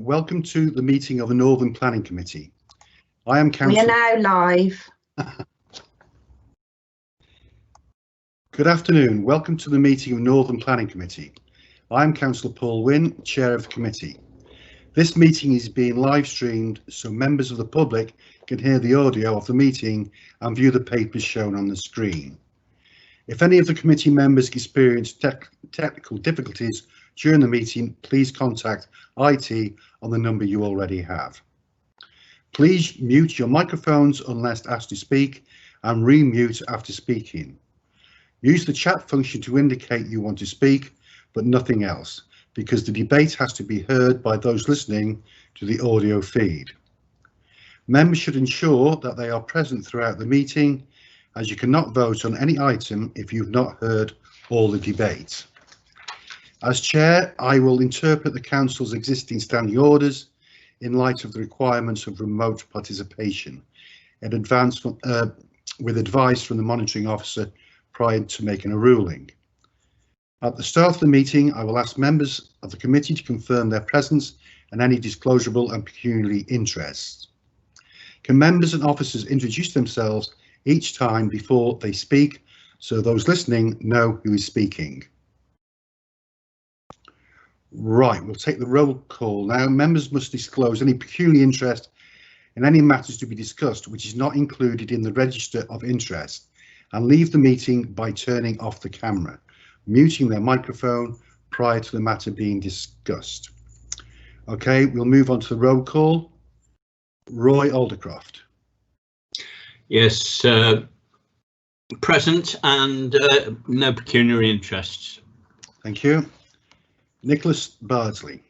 Welcome to the meeting of the Northern Planning Committee. I am Councillor. We are now live. Good afternoon. Welcome to the meeting of Northern Planning Committee. I am Councillor Paul Wynne, Chair of the committee. This meeting is being live streamed so members of the public can hear the audio of the meeting and view the papers shown on the screen. If any of the committee members experience technical difficulties during the meeting, please contact IT on the number you already have. Please mute your microphones unless asked to speak and re-mute after speaking. Use the chat function to indicate you want to speak, but nothing else, because the debate has to be heard by those listening to the audio feed. Members should ensure that they are present throughout the meeting, as you cannot vote on any item if you've not heard all the debate. As Chair, I will interpret the Council's existing standing orders in light of the requirements of remote participation in advance with advice from the monitoring officer prior to making a ruling. At the start of the meeting, I will ask members of the committee to confirm their presence and any disclosable and pecuniary interests. Can members and officers introduce themselves each time before they speak so those listening know who is speaking? Right, we'll take the roll call now. Members must disclose any pecuniary interest in any matters to be discussed which is not included in the register of interest, and leave the meeting by turning off the camera, muting their microphone prior to the matter being discussed. Okay, we'll move on to the roll call. Roy Aldercroft. Yes, present and no pecuniary interests. Thank you. Nicholas Bardsley.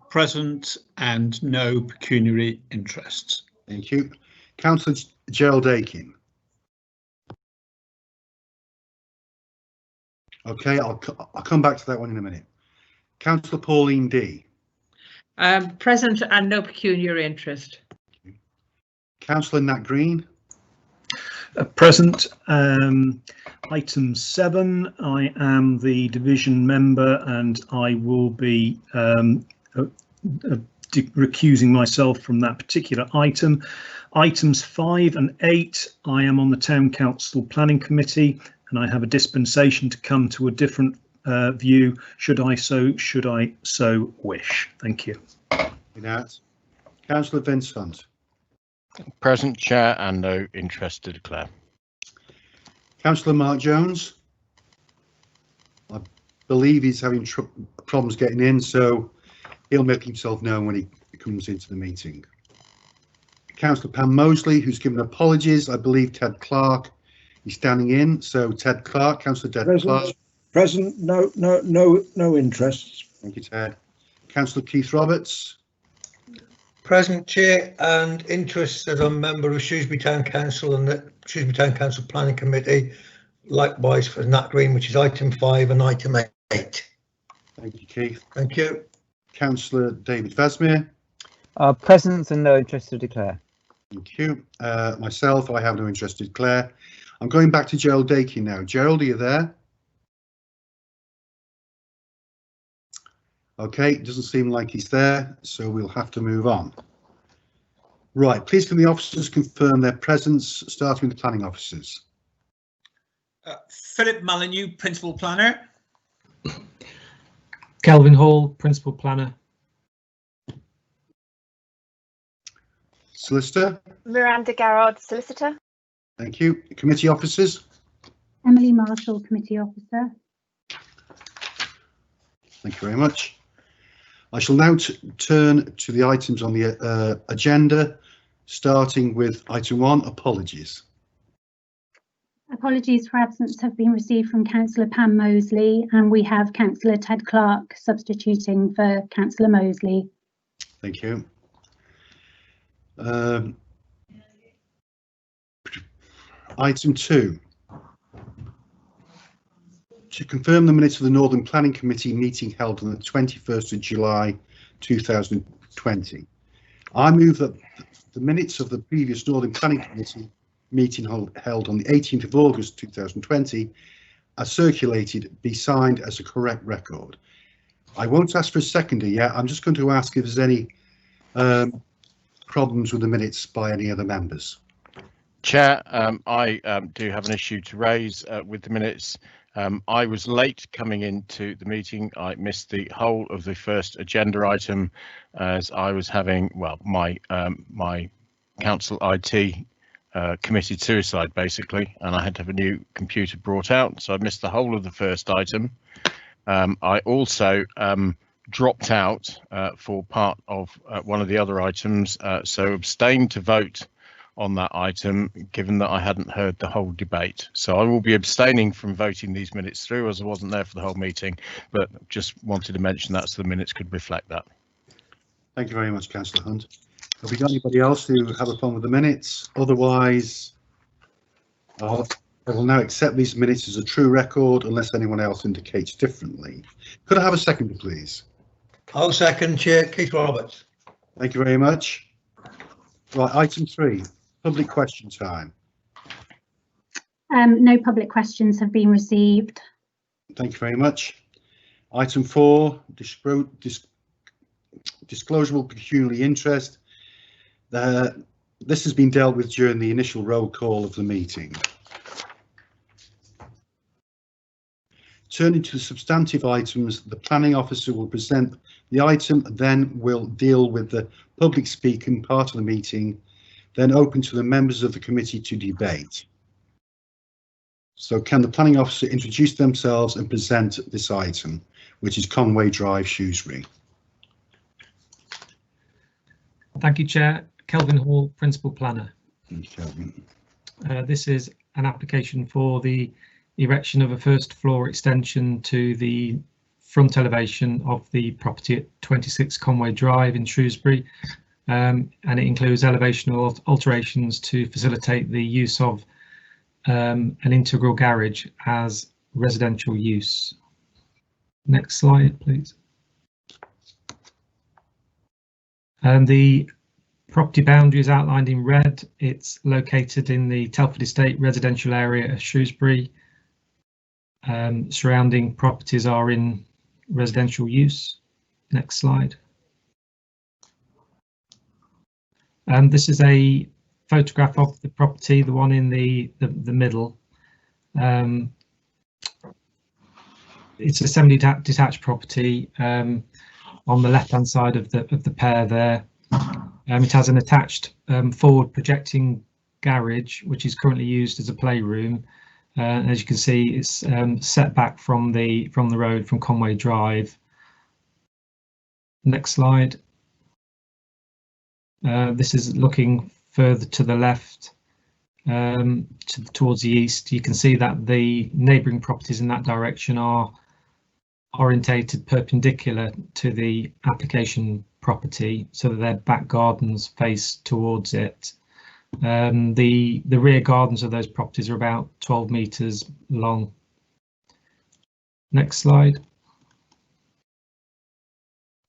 Present and no pecuniary interests. Thank you. Councillor Gerald Aiken. Okay, I'll come back to that one in a minute. Councillor Pauline D. Present and no pecuniary interest. Councillor Nat Green. Present. Item 7, I am the division member and I will be recusing myself from that particular item. Items 5 and 8, I am on the Town Council Planning Committee and I have a dispensation to come to a different view should I so wish. Thank you. Councillor Vince Hunt. Present, Chair, and no interest to declare. Councillor Mark Jones. I believe he's having problems getting in, so he'll make himself known when he comes into the meeting. Councillor Pam Mosley, who's given apologies. I believe Ted Clark is standing in, so Ted Clark. Councillor Ted Clark. Present, no interests. Thank you, Ted. Councillor Keith Roberts. Present, Chair, and interested. I'm a member of Shrewsbury Town Council and the Shrewsbury Town Council Planning Committee, likewise for Nat Green, which is item 5 and item 8. Thank you, Keith. Thank you. Councillor David Vasmere. Present and no interest to declare. Thank you. Myself, I have no interest to declare. I'm going back to Gerald Aiken now. Gerald, are you there? Okay, it doesn't seem like he's there, so we'll have to move on. Right, please can the officers confirm their presence, starting with the planning officers. Philip Molyneux, Principal Planner. Kelvin Hall, Principal Planner. Solicitor. Miranda Garrard, Solicitor. Thank you. Committee officers. Emily Marshall, Committee Officer. Thank you very much. I shall now turn to the items on the agenda, starting with item 1, apologies. Apologies for absence have been received from Councillor Pam Mosley, and we have Councillor Ted Clark substituting for Councillor Mosley. Thank you. Item 2. To confirm the minutes of the Northern Planning Committee meeting held on the 21st of July 2020. I move that the minutes of the previous Northern Planning Committee meeting held on the 18th of August 2020 as circulated be signed as a correct record. I won't ask for a seconder yet. I'm just going to ask if there's any problems with the minutes by any other members. Chair, I do have an issue to raise with the minutes. I was late coming into the meeting. I missed the whole of the first agenda item as I was having, well, my council IT committed suicide basically, and I had to have a new computer brought out, so I missed the whole of the first item. I also dropped out for part of one of the other items, so abstained to vote on that item, given that I hadn't heard the whole debate. So I will be abstaining from voting these minutes through, as I wasn't there for the whole meeting, but just wanted to mention that so the minutes could reflect that. Thank you very much, Councillor Hunt. Have we got anybody else who have a problem with the minutes? Otherwise, I will now accept these minutes as a true record unless anyone else indicates differently. Could I have a seconder, please? I'll second, Chair. Keith Roberts. Thank you very much. Right, item 3, public question time. No public questions have been received. Thank you very much. Item 4, disclosable pecuniary interest. This has been dealt with during the initial roll call of the meeting. Turning to the substantive items, the planning officer will present the item, then we'll deal with the public speaking part of the meeting, then open to the members of the committee to debate. So can the planning officer introduce themselves and present this item, which is Conway Drive, Shrewsbury? Thank you, Chair. Kelvin Hall, Principal Planner. Thank you, Kelvin. This is an application for the erection of a first floor extension to the front elevation of the property at 26 Conway Drive in Shrewsbury, and it includes elevational alterations to facilitate the use of an integral garage as residential use. Next slide, please. And the property boundary is outlined in red. It's located in the Telford Estate residential area of Shrewsbury. Surrounding properties are in residential use. Next slide. And this is a photograph of the property, the one in the middle. It's a semi-detached property on the left-hand side of the pair there. It has an attached forward projecting garage, which is currently used as a playroom. As you can see, it's set back from the road from Conway Drive. Next slide. This is looking further to the left, towards the east. You can see that the neighbouring properties in that direction are orientated perpendicular to the application property, so that their back gardens face towards it. The rear gardens of those properties are about 12 metres long. Next slide.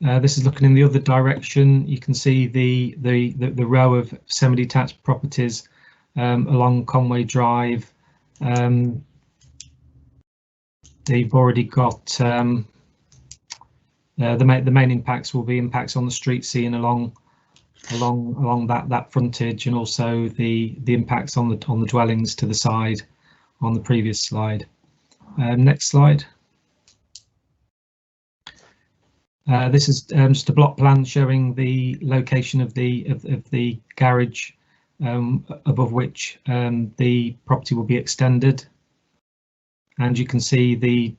This is looking in the other direction. You can see the row of semi-detached properties along Conway Drive. They've already got the main impacts will be impacts on the street scene along that frontage, and also the impacts on the dwellings to the side on the previous slide. Next slide. This is just a block plan showing the location of the garage above which the property will be extended, and you can see the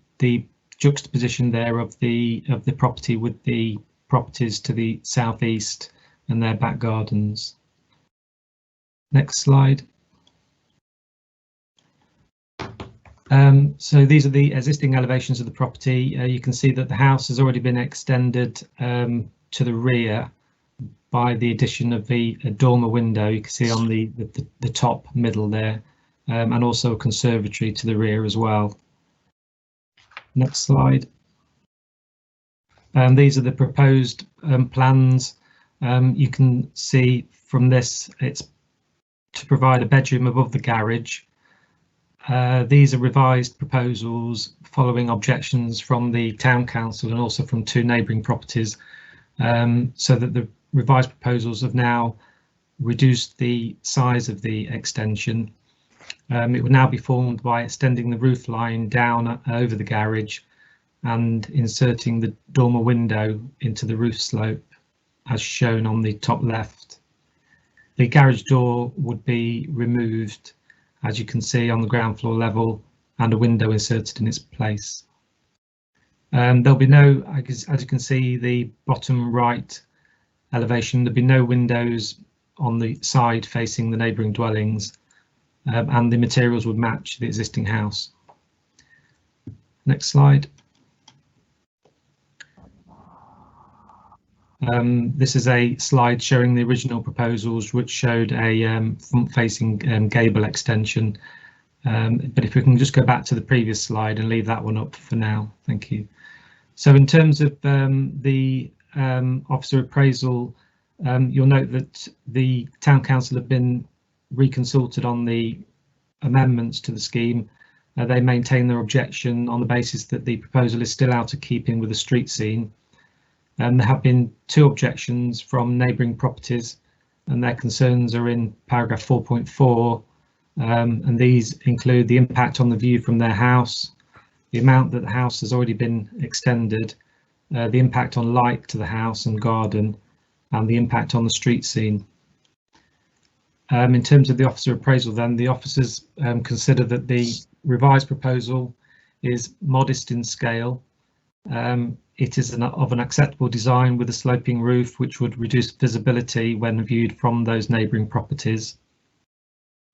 juxtaposition there of the property with the properties to the southeast and their back gardens. Next slide. So these are the existing elevations of the property. You can see that the house has already been extended to the rear by the addition of a dormer window. You can see on the top middle there, and also a conservatory to the rear as well. Next slide. These are the proposed plans. You can see from this, it's to provide a bedroom above the garage, these are revised proposals following objections from the Town Council and also from 2 neighbouring properties, so that the revised proposals have now reduced the size of the extension. It would now be formed by extending the roof line down over the garage and inserting the dormer window into the roof slope as shown on the top left. The garage door would be removed, as you can see, on the ground floor level, and a window inserted in its place. There'll be no, as you can see, the bottom right elevation, there'll be no windows on the side facing the neighbouring dwellings, and the materials would match the existing house. Next slide. This is a slide showing the original proposals, which showed a front-facing gable extension. But if we can just go back to the previous slide and leave that one up for now, thank you. So in terms of the officer appraisal, you'll note that the Town Council have been reconsulted on the amendments to the scheme. They maintain their objection on the basis that the proposal is still out of keeping with the street scene. There have been 2 objections from neighbouring properties, and their concerns are in paragraph 4.4, and these include the impact on the view from their house, the amount that the house has already been extended, the impact on light to the house and garden, and the impact on the street scene. In terms of the officer appraisal, then, the officers consider that the revised proposal is modest in scale. It is of an acceptable design with a sloping roof, which would reduce visibility when viewed from those neighbouring properties.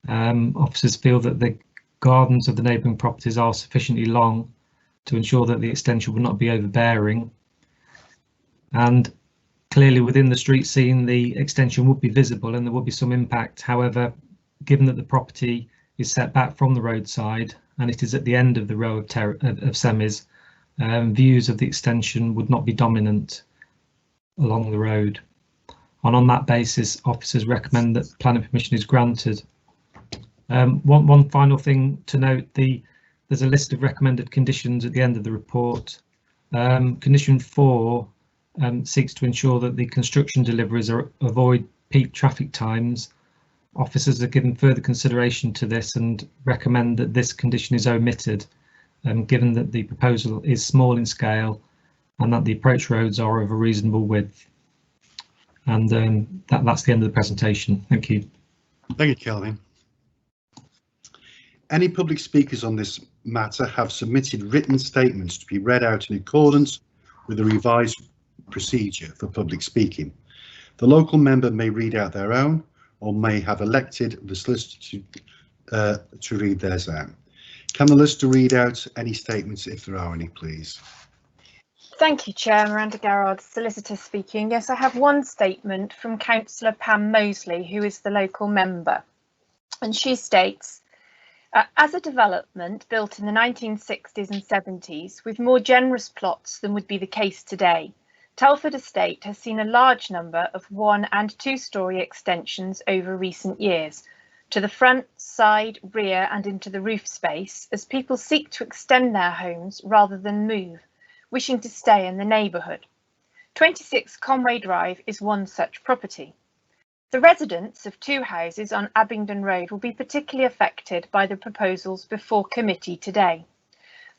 Officers feel that the gardens of the neighbouring properties are sufficiently long to ensure that the extension would not be overbearing. And clearly within the street scene, the extension would be visible and there would be some impact. However, given that the property is set back from the roadside and it is at the end of the row of semis, views of the extension would not be dominant along the road. And on that basis, officers recommend that planning permission is granted. One final thing to note, there's a list of recommended conditions at the end of the report. Condition 4 seeks to ensure that the construction deliveries avoid peak traffic times. Officers are given further consideration to this and recommend that this condition is omitted, given that the proposal is small in scale and that the approach roads are of a reasonable width. And that's the end of the presentation. Thank you. Thank you, Kelvin. Any public speakers on this matter have submitted written statements to be read out in accordance with the revised procedure for public speaking. The local member may read out their own or may have elected the solicitor to read theirs out. Can the listener read out any statements if there are any, please? Thank you, Chair. Miranda Garrard, solicitor speaking. Yes, I have one statement from Councillor Pam Mosley, who is the local member, and she states, as a development built in the 1960s and 70s with more generous plots than would be the case today, Telford Estate has seen a large number of 1- and 2-storey extensions over recent years, to the front, side, rear and into the roof space, as people seek to extend their homes rather than move, wishing to stay in the neighbourhood. 26 Conway Drive is one such property. The residents of 2 houses on Abingdon Road will be particularly affected by the proposals before committee today.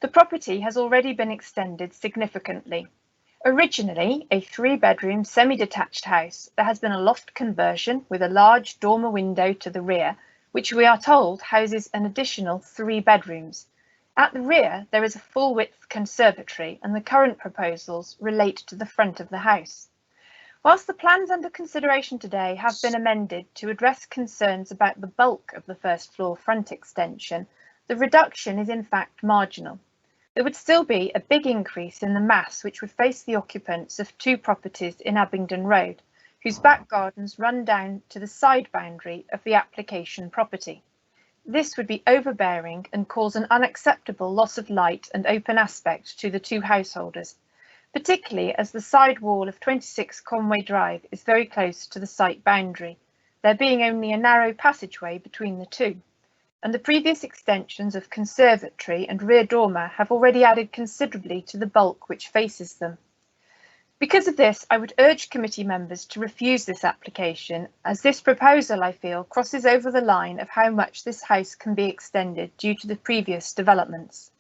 The property has already been extended significantly. Originally a 3-bedroom semi-detached house, there has been a loft conversion with a large dormer window to the rear, which we are told houses an additional 3 bedrooms. At the rear, there is a full-width conservatory, and the current proposals relate to the front of the house. Whilst the plans under consideration today have been amended to address concerns about the bulk of the first floor front extension, the reduction is in fact marginal. There would still be a big increase in the mass which would face the occupants of 2 properties in Abingdon Road, whose back gardens run down to the side boundary of the application property. This would be overbearing and cause an unacceptable loss of light and open aspect to the 2 householders, particularly as the side wall of 26 Conway Drive is very close to the site boundary, there being only a narrow passageway between the 2. and the previous extensions of conservatory and rear dormer have already added considerably to the bulk which faces them. Because of this, I would urge committee members to refuse this application, as this proposal, I feel, crosses over the line of how much this house can be extended due to the previous developments.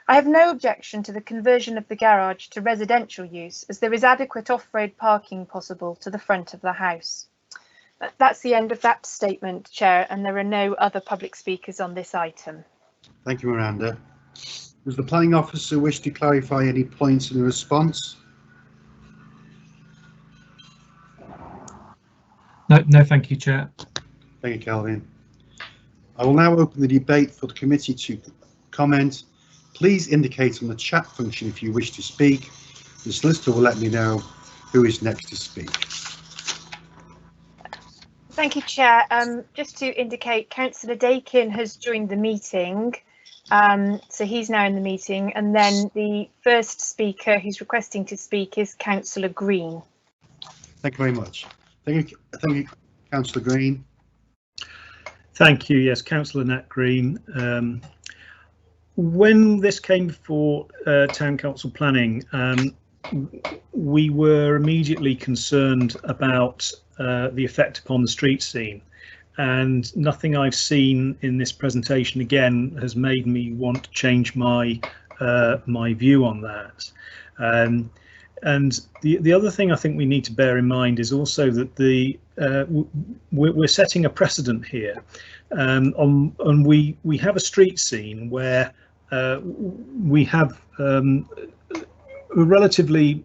I have no objection to the conversion of the garage to residential use, as there is adequate off-road parking possible to the front of the house. That's the end of that statement, Chair, and there are no other public speakers on this item. Thank you, Miranda. Does the planning officer wish to clarify any points in the response? No, thank you, Chair. Thank you, Kelvin. I will now open the debate for the committee to comment. Please indicate on the chat function if you wish to speak. The solicitor will let me know who is next to speak. Thank you, Chair. Just to indicate, Councillor Dakin has joined the meeting, so he's now in the meeting, and then the first speaker who's requesting to speak is Councillor Green. Thank you very much. Thank you, Councillor Green. Thank you. Yes, Councillor Nat Green. When this came before Town Council Planning, we were immediately concerned about the effect upon the street scene, and nothing I've seen in this presentation again has made me want to change my my view on that. And the other thing I think we need to bear in mind is also that we're setting a precedent here, and we have a street scene where we have a relatively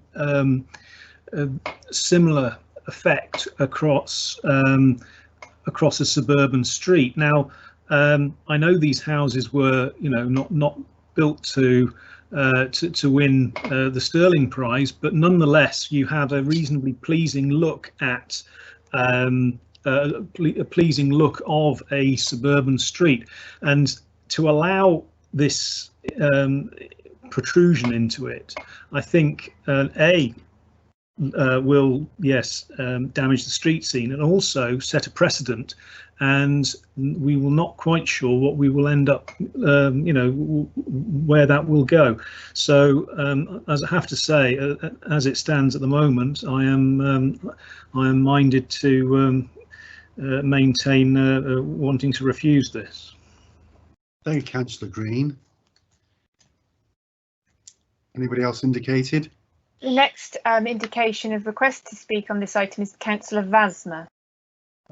similar effect across a suburban street. Now, I know these houses were, not built to win the Sterling Prize, but nonetheless, you had a reasonably pleasing look at a pleasing look of a suburban street, and to allow this protrusion into it, I think will damage the street scene and also set a precedent, and we will not quite sure what we will end up, where that will go. So as I have to say, as it stands at the moment, I am minded to maintain wanting to refuse this. Thank you, Councillor Green. Anybody else indicated? The next indication of request to speak on this item is Councillor Vasma.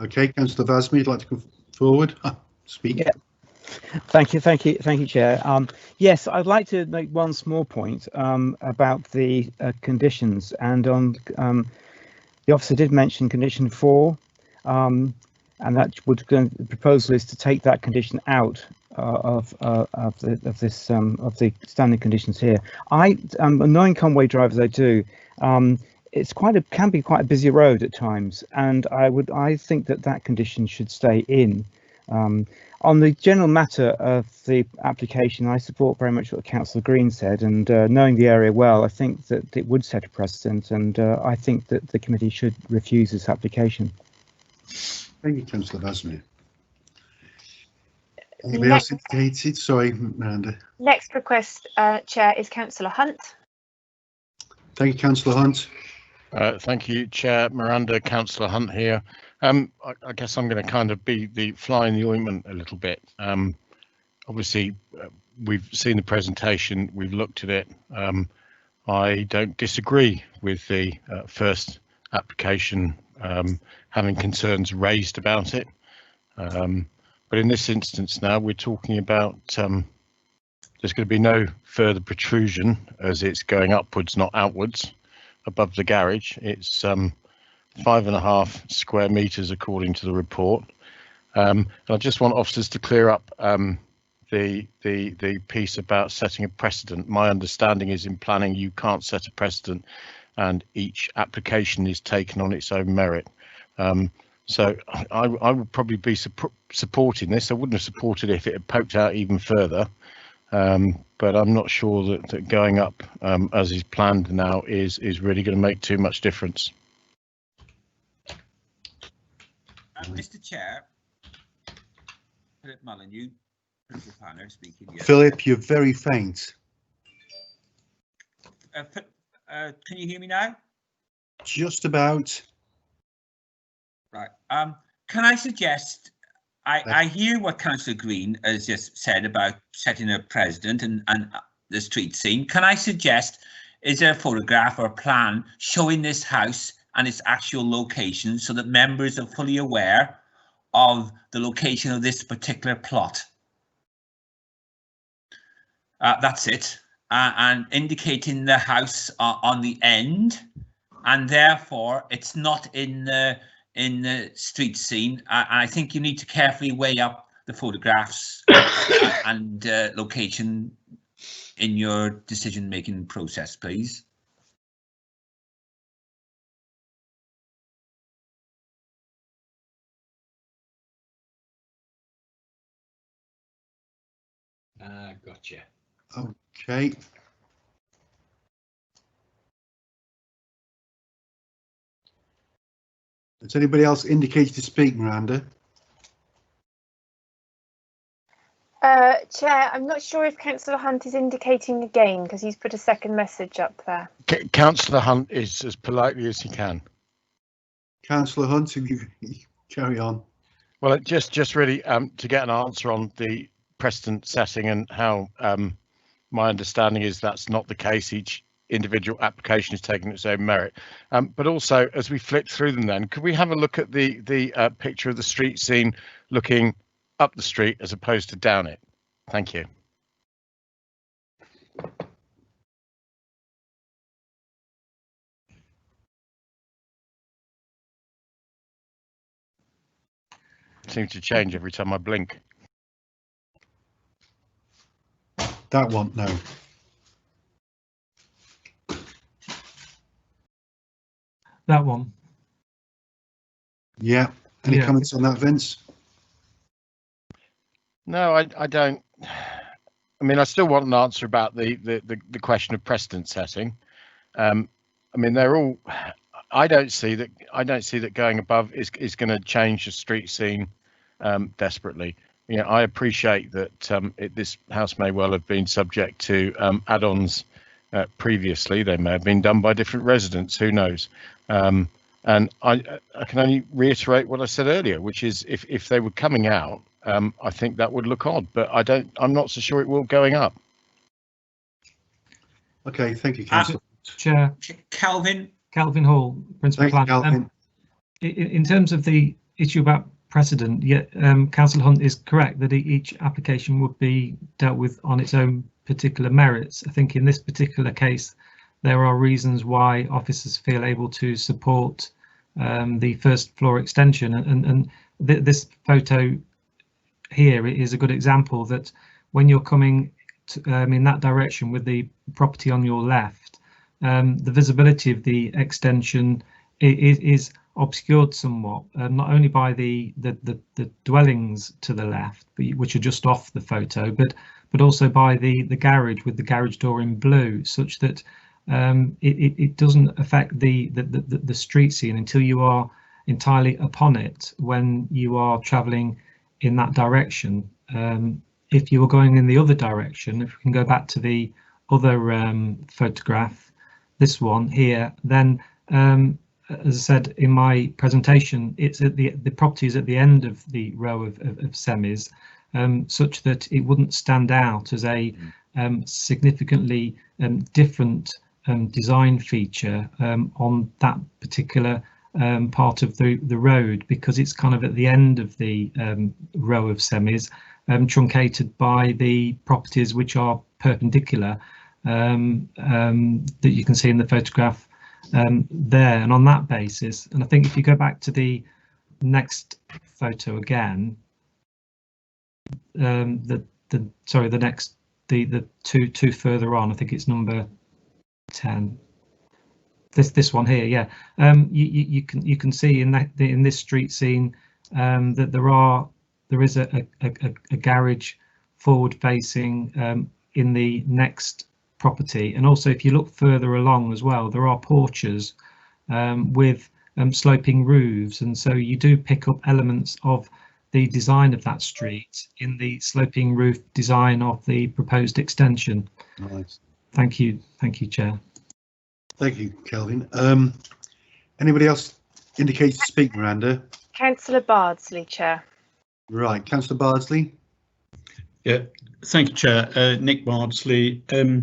Okay, Councillor Vasma, you'd like to come forward? Speak. Yeah. Thank you, Chair. Yes, I'd like to make one small point about the conditions, and on the officer did mention condition 4, and that would the proposal is to take that condition out of the standing conditions here. Knowing Conway Drive as I do, it's can be quite a busy road at times, and I think that condition should stay in. On the general matter of the application, I support very much what Councillor Green said, and knowing the area well, I think that it would set a precedent, and I think that the committee should refuse this application. Thank you, Councillor Vasma. Anybody else indicated? Sorry, Miranda. Next request, Chair, is Councillor Hunt. Thank you, Councillor Hunt. Thank you, Chair. Miranda, Councillor Hunt here. I guess I'm going to kind of be the fly in the ointment a little bit. Obviously, we've seen the presentation, we've looked at it. I don't disagree with the first application having concerns raised about it. But in this instance now, we're talking about there's going to be no further protrusion as it's going upwards, not outwards, above the garage. It's 5.5 square metres according to the report. And I just want officers to clear up the piece about setting a precedent. My understanding is in planning you can't set a precedent, and each application is taken on its own merit. So I would probably be supporting this. I wouldn't have supported it if it had poked out even further, but I'm not sure that going up as is planned now is really going to make too much difference. Mr. Chair, Philip Molyneux, principal planner, speaking. Yes. Philip, you're very faint. Can you hear me now? Just about. Right. Can I suggest? I hear what Councillor Green has just said about setting a precedent and the street scene. Can I suggest? Is there a photograph or a plan showing this house and its actual location so that members are fully aware of the location of this particular plot? That's it. And indicating the house on the end, and therefore it's not in the street scene. I think you need to carefully weigh up the photographs and location in your decision-making process, please. Gotcha. Okay. Has anybody else indicated to speak, Miranda? Chair, I'm not sure if Councillor Hunt is indicating again because he's put a second message up there. Councillor Hunt is as politely as he can. Councillor Hunt, if you carry on. Well, just really to get an answer on the precedent setting and how my understanding is that's not the case. Each individual application is taking its own merit. But also, as we flick through them then, could we have a look at the picture of the street scene looking up the street as opposed to down it? Thank you. Seems to change every time I blink. That one, no. That one. Yeah. Any comments on that, Vince? No, I don't. I mean, I still want an answer about the question of precedent setting. I mean, they're all. I don't see that going above is going to change the street scene desperately. You know, I appreciate that this house may well have been subject to add-ons previously. They may have been done by different residents. Who knows? And I can only reiterate what I said earlier, which is if they were coming out, I think that would look odd. But I'm not so sure it will going up. Okay, thank you, Councillor. Chair. Calvin Hall, Principal Planner. In terms of the issue about precedent, Councillor Hunt is correct that each application would be dealt with on its own particular merits. I think in this particular case, there are reasons why officers feel able to support the first floor extension, and this photo here is a good example that when you're coming to, in that direction with the property on your left, the visibility of the extension is obscured somewhat, not only by the dwellings to the left, which are just off the photo, but also by the garage with the garage door in blue, such that it doesn't affect the street scene until you are entirely upon it when you are travelling in that direction. If you were going in the other direction, if we can go back to the other photograph, this one here, then as I said in my presentation, it's at the property is at the end of the row of semis, such that it wouldn't stand out as a significantly different design feature on that particular part of the road, because it's kind of at the end of the row of semis, truncated by the properties which are perpendicular that you can see in the photograph there. And on that basis, and I think if you go back to the next photo again, the two further on, I think it's number 10. This one here, yeah. You can see in this street scene that there is a garage forward facing in the next property, and also if you look further along as well, there are porches with sloping roofs, and so you do pick up elements of the design of that street in the sloping roof design of the proposed extension. Nice. Thank you, Chair. Thank you, Kelvin. Anybody else indicate to speak, Miranda? Councillor Bardsley, Chair. Right, Councillor Bardsley. Yeah, thank you, Chair. Nick Bardsley. A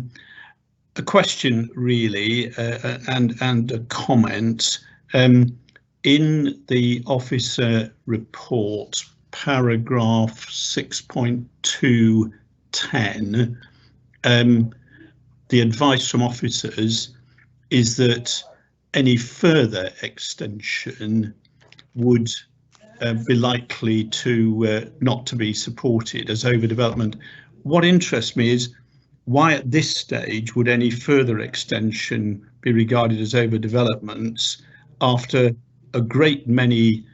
question, really, and a comment. In the officer report, paragraph 6.210, the advice from officers is that any further extension would be likely to not to be supported as overdevelopment. What interests me is why at this stage would any further extension be regarded as overdevelopment after a great many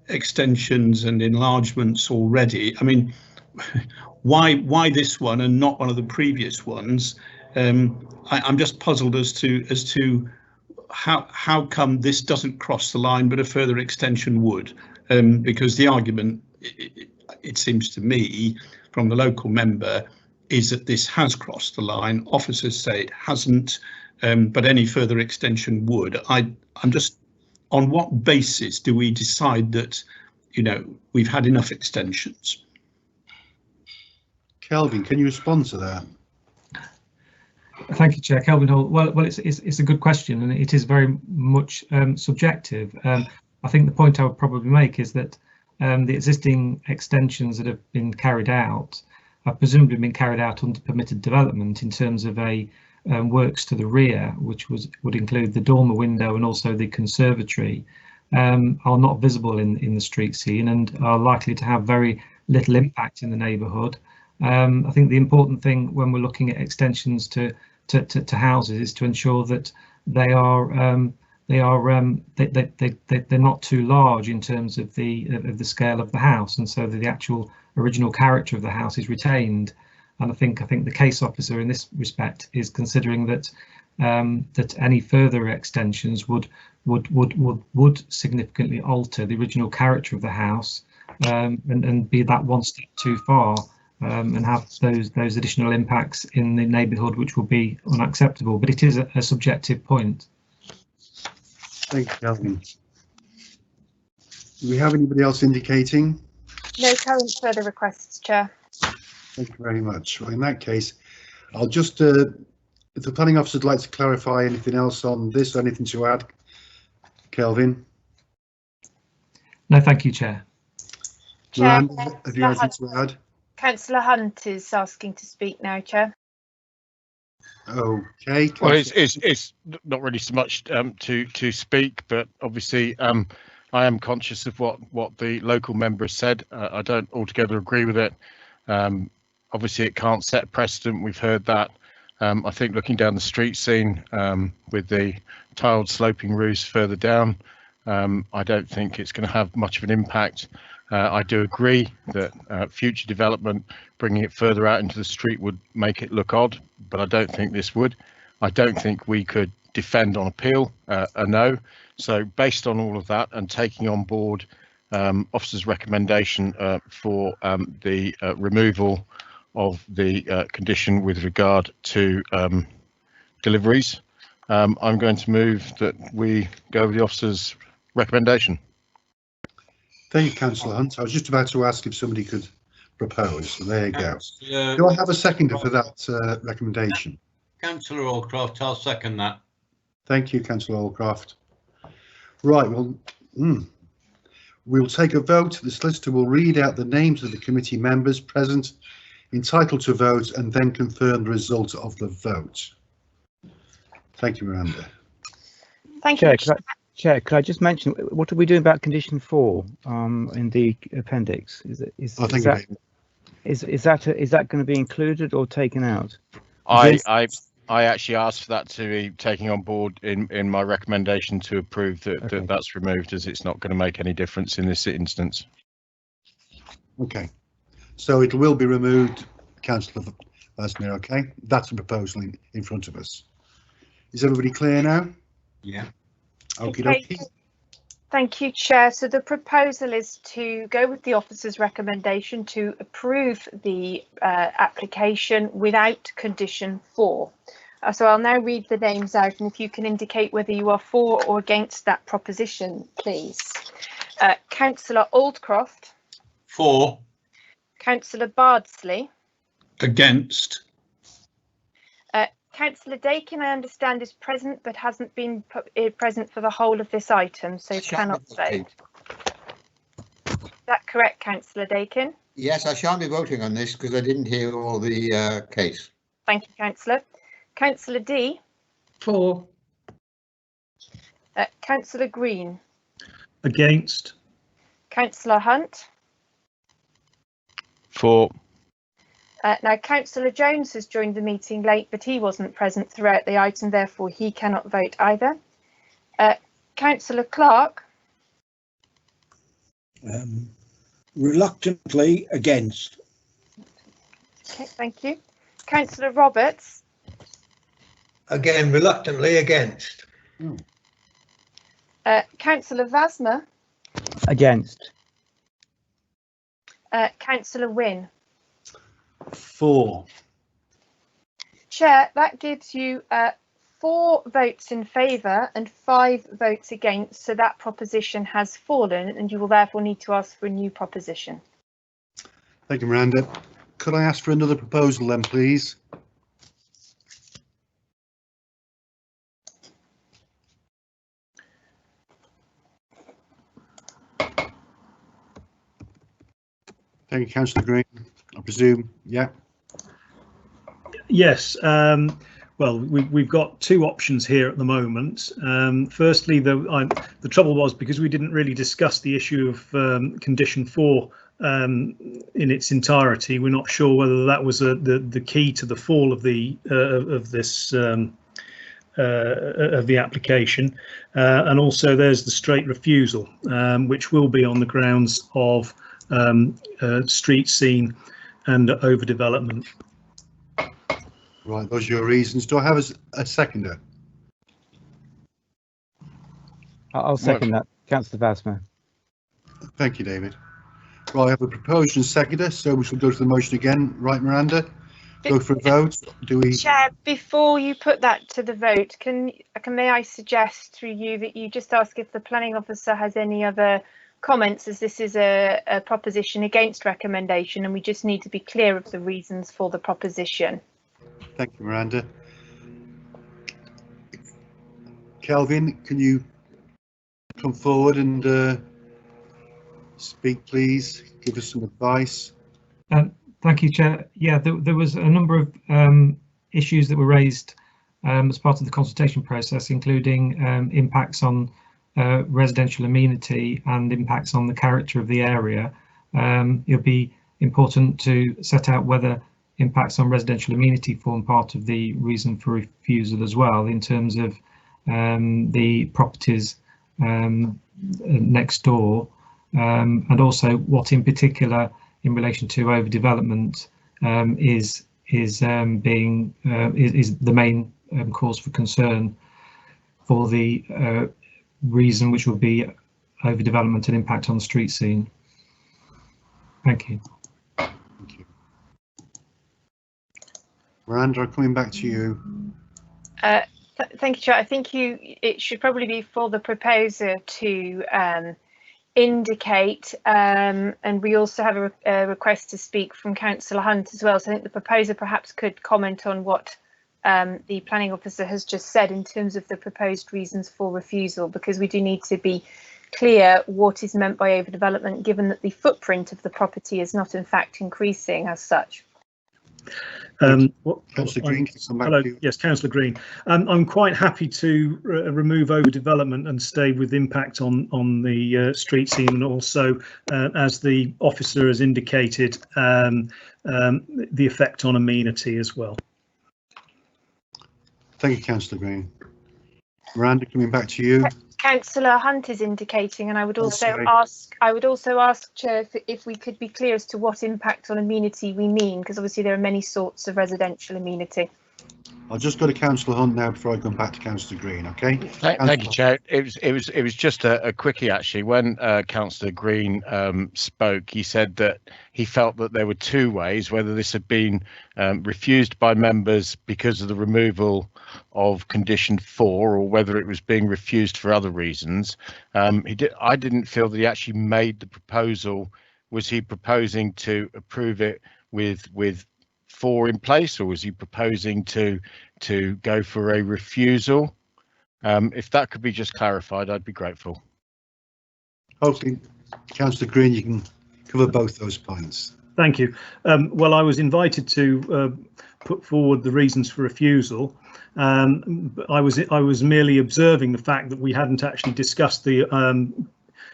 extensions and enlargements already? I mean, why this one and not one of the previous ones? I'm just puzzled as to how come this doesn't cross the line, but a further extension would, because the argument, it seems to me, from the local member, is that this has crossed the line. Officers say it hasn't, but any further extension would. I'm just, on what basis do we decide that, you know, we've had enough extensions? Kelvin, can you respond to that? Thank you, Chair. Kelvin Hall. Well, it's a good question, and it is very much subjective. I think the point I would probably make is that the existing extensions that have been carried out have presumably been carried out under permitted development in terms of a works to the rear, which would include the dormer window and also the conservatory, are not visible in the street scene and are likely to have very little impact in the neighbourhood. I think the important thing when we're looking at extensions to houses is to ensure that they're not too large in terms of the scale of the house, and so that the actual original character of the house is retained. And I think the case officer in this respect is considering that that any further extensions would significantly alter the original character of the house, and be that one step too far, and have those additional impacts in the neighbourhood, which will be unacceptable. But it is a subjective point. Thank you, Kelvin. Do we have anybody else indicating? No current further requests, Chair. Thank you very much. Well, in that case, I'll just, if the planning officer would like to clarify anything else on this, or anything to add, Kelvin? No, thank you, Chair. Miranda, have you anything to add? Councillor Hunt is asking to speak now, Chair. Okay. Well, it's not really so much to speak, but obviously I am conscious of what the local member has said. I don't altogether agree with it. Obviously, it can't set precedent. We've heard that. I think looking down the street scene with the tiled sloping roofs further down, I don't think it's going to have much of an impact. I do agree that future development, bringing it further out into the street, would make it look odd, but I don't think this would. I don't think we could defend on appeal a no. So based on all of that and taking on board officer's recommendation for the removal of the condition with regard to deliveries, I'm going to move that we go with the officer's recommendation. Thank you, Councillor Hunt. I was just about to ask if somebody could propose, so there you go. Do I have a seconder for that recommendation? Councillor Allcroft, I'll second that. Thank you, Councillor Allcroft. Right, well, we'll take a vote. The solicitor will read out the names of the committee members present, entitled to vote, and then confirm the result of the vote. Thank you, Miranda. Thank you. Chair, could I just mention, what are we doing about condition 4 in the appendix? Is that going to be included or taken out? I actually asked for that to be taken on board in my recommendation to approve that that's removed, as it's not going to make any difference in this instance. Okay, so it will be removed, Councillor Vasmir. Okay, that's a proposal in front of us. Is everybody clear now? Yeah. Okie dokie. Thank you, Chair. So the proposal is to go with the officer's recommendation to approve the application without condition 4. So I'll now read the names out, and if you can indicate whether you are for or against that proposition, please. Councillor Aldcroft. For. Councillor Bardsley. Against. Councillor Dakin, I understand, is present but hasn't been present for the whole of this item, so cannot vote. Is that correct, Councillor Dakin? Yes, I shan't be voting on this because I didn't hear all the case. Thank you, Councillor. Councillor D. For. Councillor Green. Against. Councillor Hunt. For. Now, Councillor Jones has joined the meeting late, but he wasn't present throughout the item, therefore he cannot vote either. Councillor Clark. Reluctantly against. Okay, thank you. Councillor Roberts. Again, reluctantly against. Councillor Vasmer. Against. Councillor Wynne. For. Chair, that gives you 4 votes in favour and 5 votes against, so that proposition has fallen and you will therefore need to ask for a new proposition. Thank you, Miranda. Could I ask for another proposal then, please? Thank you, Councillor Green. I presume, yeah. Yes, well, we've got 2 options here at the moment. Firstly, the trouble was because we didn't really discuss the issue of condition 4 in its entirety. We're not sure whether that was the key to the fall of the application, and also there's the straight refusal, which will be on the grounds of street scene and overdevelopment. Right, those are your reasons. Do I have a seconder? I'll second that, Councillor Vasmer. Thank you, David. Right, I have a proposed and seconder, so we shall go to the motion again. Right, Miranda? Go for a vote. Do we? Chair, before you put that to the vote, may I suggest through you that you just ask if the planning officer has any other comments, as this is a proposition against recommendation and we just need to be clear of the reasons for the proposition. Thank you, Miranda. Kelvin, can you come forward and speak, please? Give us some advice. Thank you, Chair. Yeah, there was a number of issues that were raised as part of the consultation process, including impacts on residential amenity and impacts on the character of the area. It'll be important to set out whether impacts on residential amenity form part of the reason for refusal as well, in terms of the properties next door, and also what in particular in relation to overdevelopment is the main cause for concern for the reason, which will be overdevelopment and impact on the street scene. Thank you. Thank you. Miranda, coming back to you. Thank you, Chair. I think it should probably be for the proposer to indicate, and we also have a request to speak from Councillor Hunt as well. So I think the proposer perhaps could comment on what the planning officer has just said in terms of the proposed reasons for refusal, because we do need to be clear what is meant by overdevelopment, given that the footprint of the property is not in fact increasing as such. Councillor Green, hello, yes, Councillor Green. I'm quite happy to remove overdevelopment and stay with impact on the street scene, and also, as the officer has indicated, the effect on amenity as well. Thank you, Councillor Green. Miranda, coming back to you. Councillor Hunt is indicating, and I would also ask, Chair, if we could be clear as to what impact on amenity we mean, because obviously there are many sorts of residential amenity. I'll just go to Councillor Hunt now before I come back to Councillor Green. Okay. Thank you, Chair. It was just a quickie actually. When Councillor Green spoke, he said that he felt that there were two ways, whether this had been refused by members because of the removal of condition 4 or whether it was being refused for other reasons. I didn't feel that he actually made the proposal. Was he proposing to approve it with 4 in place, or was he proposing to go for a refusal? If that could be just clarified, I'd be grateful. Hopefully, Councillor Green, you can cover both those points. Thank you. Well, I was invited to put forward the reasons for refusal. But I was merely observing the fact that we hadn't actually discussed the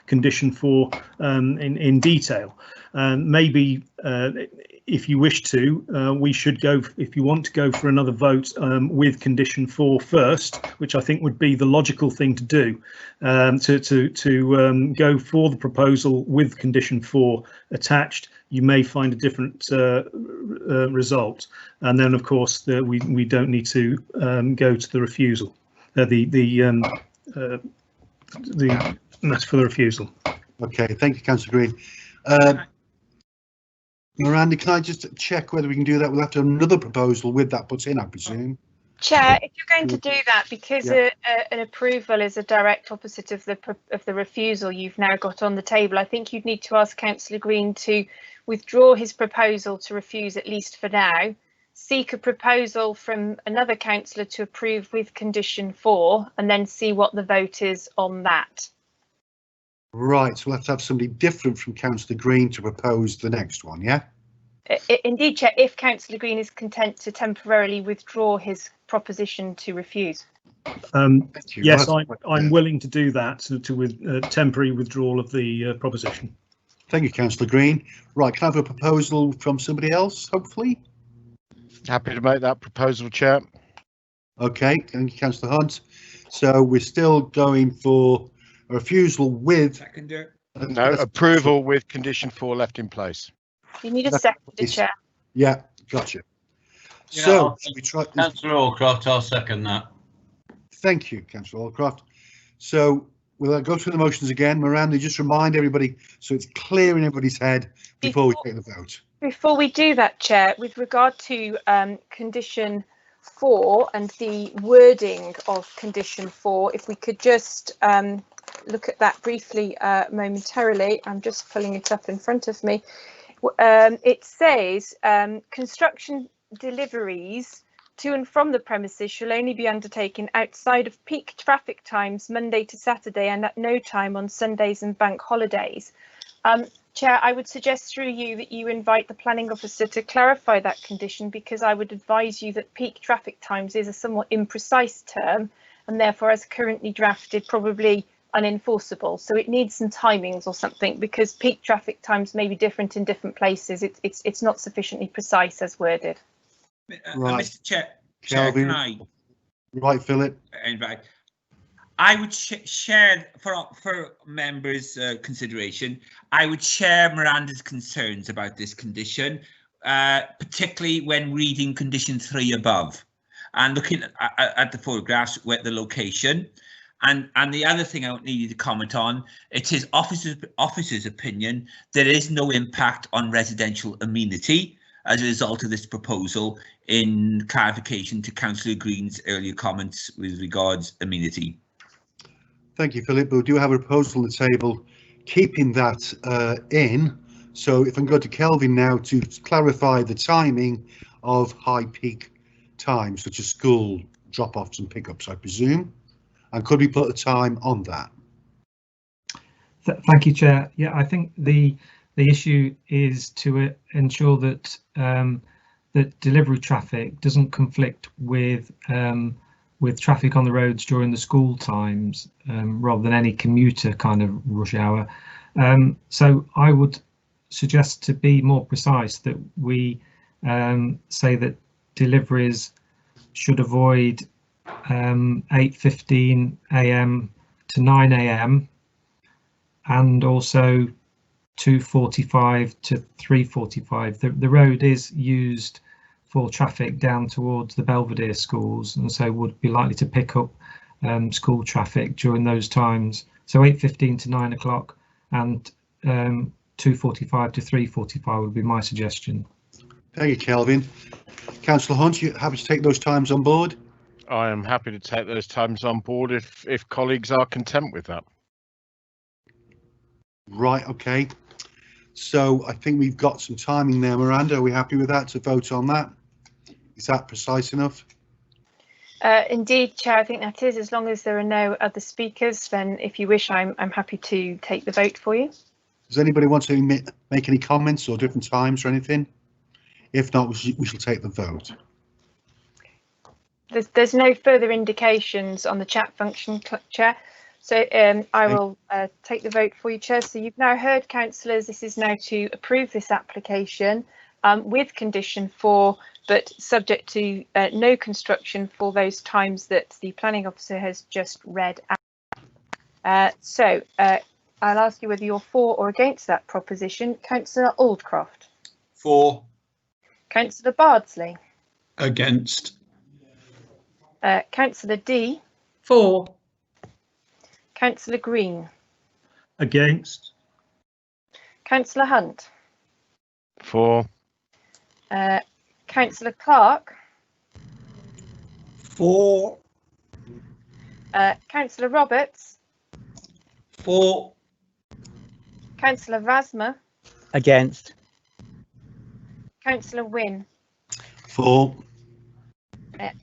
condition 4 in detail. Maybe if you wish to, we should go, if you want to go for another vote with condition 4 first, which I think would be the logical thing to do, to go for the proposal with condition 4 attached. You may find a different result, and then of course we don't need to go to the refusal. That's for the refusal. Okay, thank you, Councillor Green. Miranda, can I just check whether we can do that? We'll have to have another proposal with that put in, I presume. Chair, if you're going to do that, because an approval is a direct opposite of the refusal you've now got on the table, I think you'd need to ask Councillor Green to withdraw his proposal to refuse, at least for now, seek a proposal from another councillor to approve with condition 4, and then see what the vote is on that. Right, so we'll have to have somebody different from Councillor Green to propose the next one, yeah? Indeed, Chair, if Councillor Green is content to temporarily withdraw his proposition to refuse. Yes, I'm willing to do that, with temporary withdrawal of the proposition. Thank you, Councillor Green. Right, can I have a proposal from somebody else, hopefully? Happy to make that proposal, Chair. Okay, thank you, Councillor Hunt. So we're still going for a refusal with... No, approval with condition 4 left in place. You need a second, Chair. Yeah, gotcha. Yeah, so, should we try... Councillor Allcroft, I'll second that. Thank you, Councillor Allcroft. So we'll go through the motions again. Miranda, just remind everybody so it's clear in everybody's head before we take the vote. Before we do that, Chair, with regard to condition 4 and the wording of condition 4, if we could just look at that briefly momentarily. I'm just pulling it up in front of me. It says construction deliveries to and from the premises shall only be undertaken outside of peak traffic times Monday to Saturday and at no time on Sundays and bank holidays. Chair, I would suggest through you that you invite the planning officer to clarify that condition, because I would advise you that peak traffic times is a somewhat imprecise term and therefore, as currently drafted, probably unenforceable. So it needs some timings or something, because peak traffic times may be different in different places. It's not sufficiently precise as worded. Right. Mr. Chair, Kelvin. Right, Philip. Right. I would share, for members' consideration, I would share Miranda's concerns about this condition, particularly when reading condition 3 above and looking at the photographs with the location. And the other thing I need you to comment on, it is officer's opinion, there is no impact on residential amenity as a result of this proposal, in clarification to Councillor Green's earlier comments with regards amenity. Thank you, Philip. We do have a proposal on the table keeping that in. So if I can go to Kelvin now to clarify the timing of high peak times, such as school drop-offs and pickups, I presume. And could we put a time on that? Thank you, Chair. Yeah, I think the issue is to ensure that that delivery traffic doesn't conflict with traffic on the roads during the school times, rather than any commuter kind of rush hour. So I would suggest, to be more precise, that we say that deliveries should avoid 8:15 a.m. to 9 a.m. and also 2:45 to 3:45. The road is used for traffic down towards the Belvedere schools, and so would be likely to pick up school traffic during those times. So 8:15 to 9 o'clock and 2:45 to 3:45 would be my suggestion. Thank you, Kelvin. Councillor Hunt, you happy to take those times on board? I am happy to take those times on board if colleagues are content with that. Right, okay. So I think we've got some timing there, Miranda. Are we happy with that to vote on that? Is that precise enough? Indeed, Chair, I think that is. As long as there are no other speakers, then if you wish, I'm happy to take the vote for you. Does anybody want to make any comments or different times or anything? If not, we shall take the vote. There's no further indications on the chat function, Chair. So I will take the vote for you, Chair. So you've now heard, councillors, this is now to approve this application with condition 4, but subject to no construction for those times that the planning officer has just read out. So I'll ask you whether you're for or against that proposition. Councillor Aldcroft. For. Councillor Bardsley. Against. Councillor D. For. Councillor Green. Against. Councillor Hunt. For. Councillor Clark. For. Councillor Roberts. For. Councillor Vasma. Against. Councillor Wynne. For.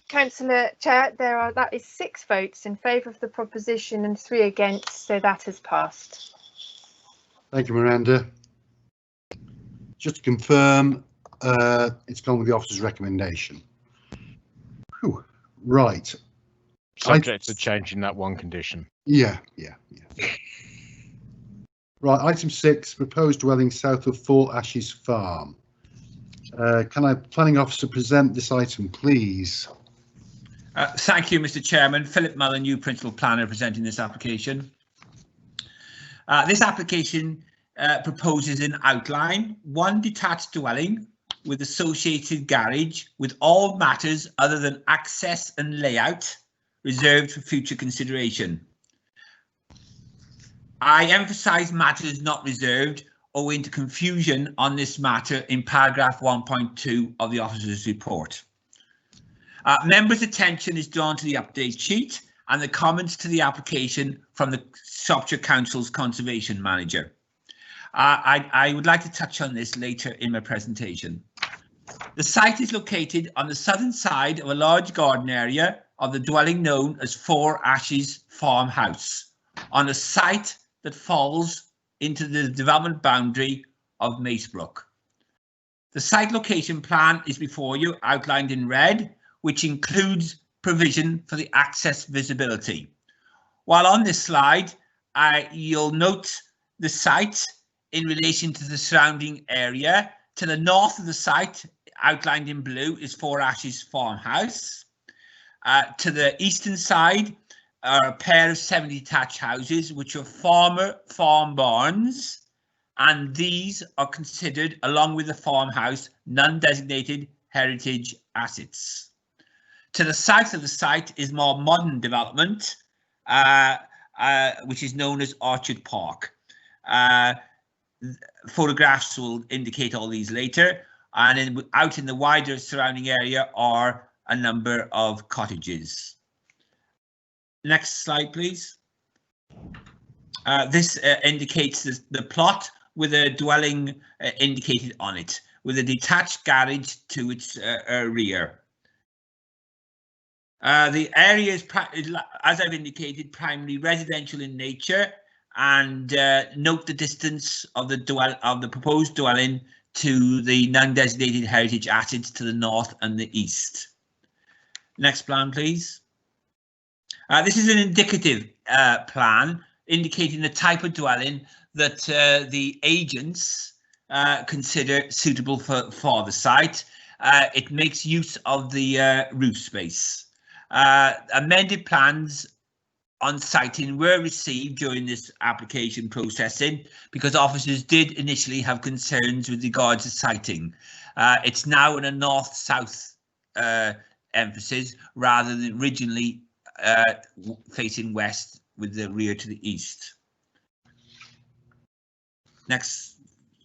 Councillor Chair, that is 6 votes in favour of the proposition and 3 against, so that has passed. Thank you, Miranda. Just to confirm, it's gone with the officer's recommendation. Whew. Right. Subject to changing that one condition. Yeah. Right, item 6, proposed dwelling south of Fort Ashes Farm. Can I, planning officer, present this item, please? Thank you, Mr. Chairman. Philip Mullen, new principal planner, presenting this application. This application proposes an outline, 1 detached dwelling with associated garage with all matters other than access and layout reserved for future consideration. I emphasise matters not reserved owing to confusion on this matter in paragraph 1.2 of the officer's report. Members' attention is drawn to the update sheet and the comments to the application from the Shropshire Council's Conservation Manager. I would like to touch on this later in my presentation. The site is located on the southern side of a large garden area of the dwelling known as Fort Ashes Farmhouse, on a site that falls into the development boundary of Macebrook. The site location plan is before you, outlined in red, which includes provision for the access visibility. While on this slide, you'll note the site in relation to the surrounding area. To the north of the site, outlined in blue, is Fort Ashes Farmhouse. To the eastern side are a pair of 7 detached houses, which are former farm barns, and these are considered, along with the farmhouse, non-designated heritage assets. To the south of the site is more modern development, which is known as Orchard Park. Photographs will indicate all these later, and out in the wider surrounding area are a number of cottages. Next slide, please. This indicates the plot with a dwelling indicated on it, with a detached garage to its rear. The area is, as I've indicated, primarily residential in nature, and note the distance of the proposed dwelling to the non-designated heritage assets to the north and the east. Next plan, please. This is an indicative plan indicating the type of dwelling that the agents consider suitable for the site. It makes use of the roof space. Amended plans on siting were received during this application processing, because officers did initially have concerns with regards to siting. It's now in a north-south emphasis rather than originally facing west with the rear to the east. Next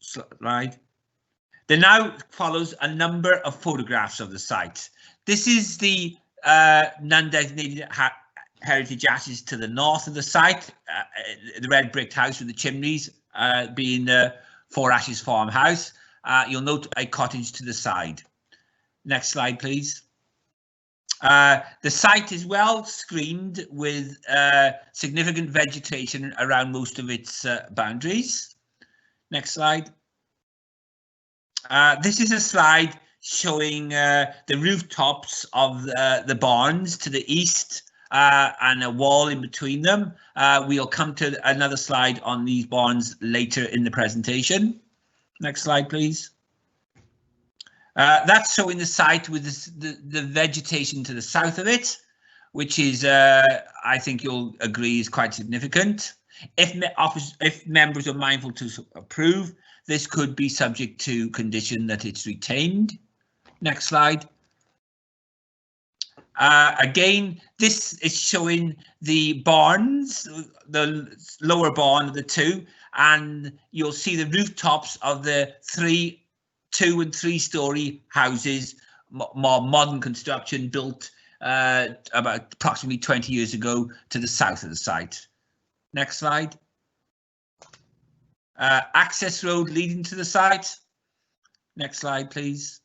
slide. There now follows a number of photographs of the site. This is the non-designated heritage assets to the north of the site, the red brick house with the chimneys being the Four Ashes farmhouse. You'll note a cottage to the side. Next slide, please. The site is well screened with significant vegetation around most of its boundaries. Next slide. This is a slide showing the rooftops of the barns to the east and a wall in between them. We'll come to another slide on these barns later in the presentation. Next slide, please. That's showing the site with the vegetation to the south of it, which is, I think you'll agree, is quite significant. If members are mindful to approve, this could be subject to condition that it's retained. Next slide. Again, this is showing the barns, the lower barn of the two, and you'll see the rooftops of the 2 and 3 story houses, more modern construction, built about approximately 20 years ago to the south of the site. Next slide. Access road leading to the site. Next slide, please.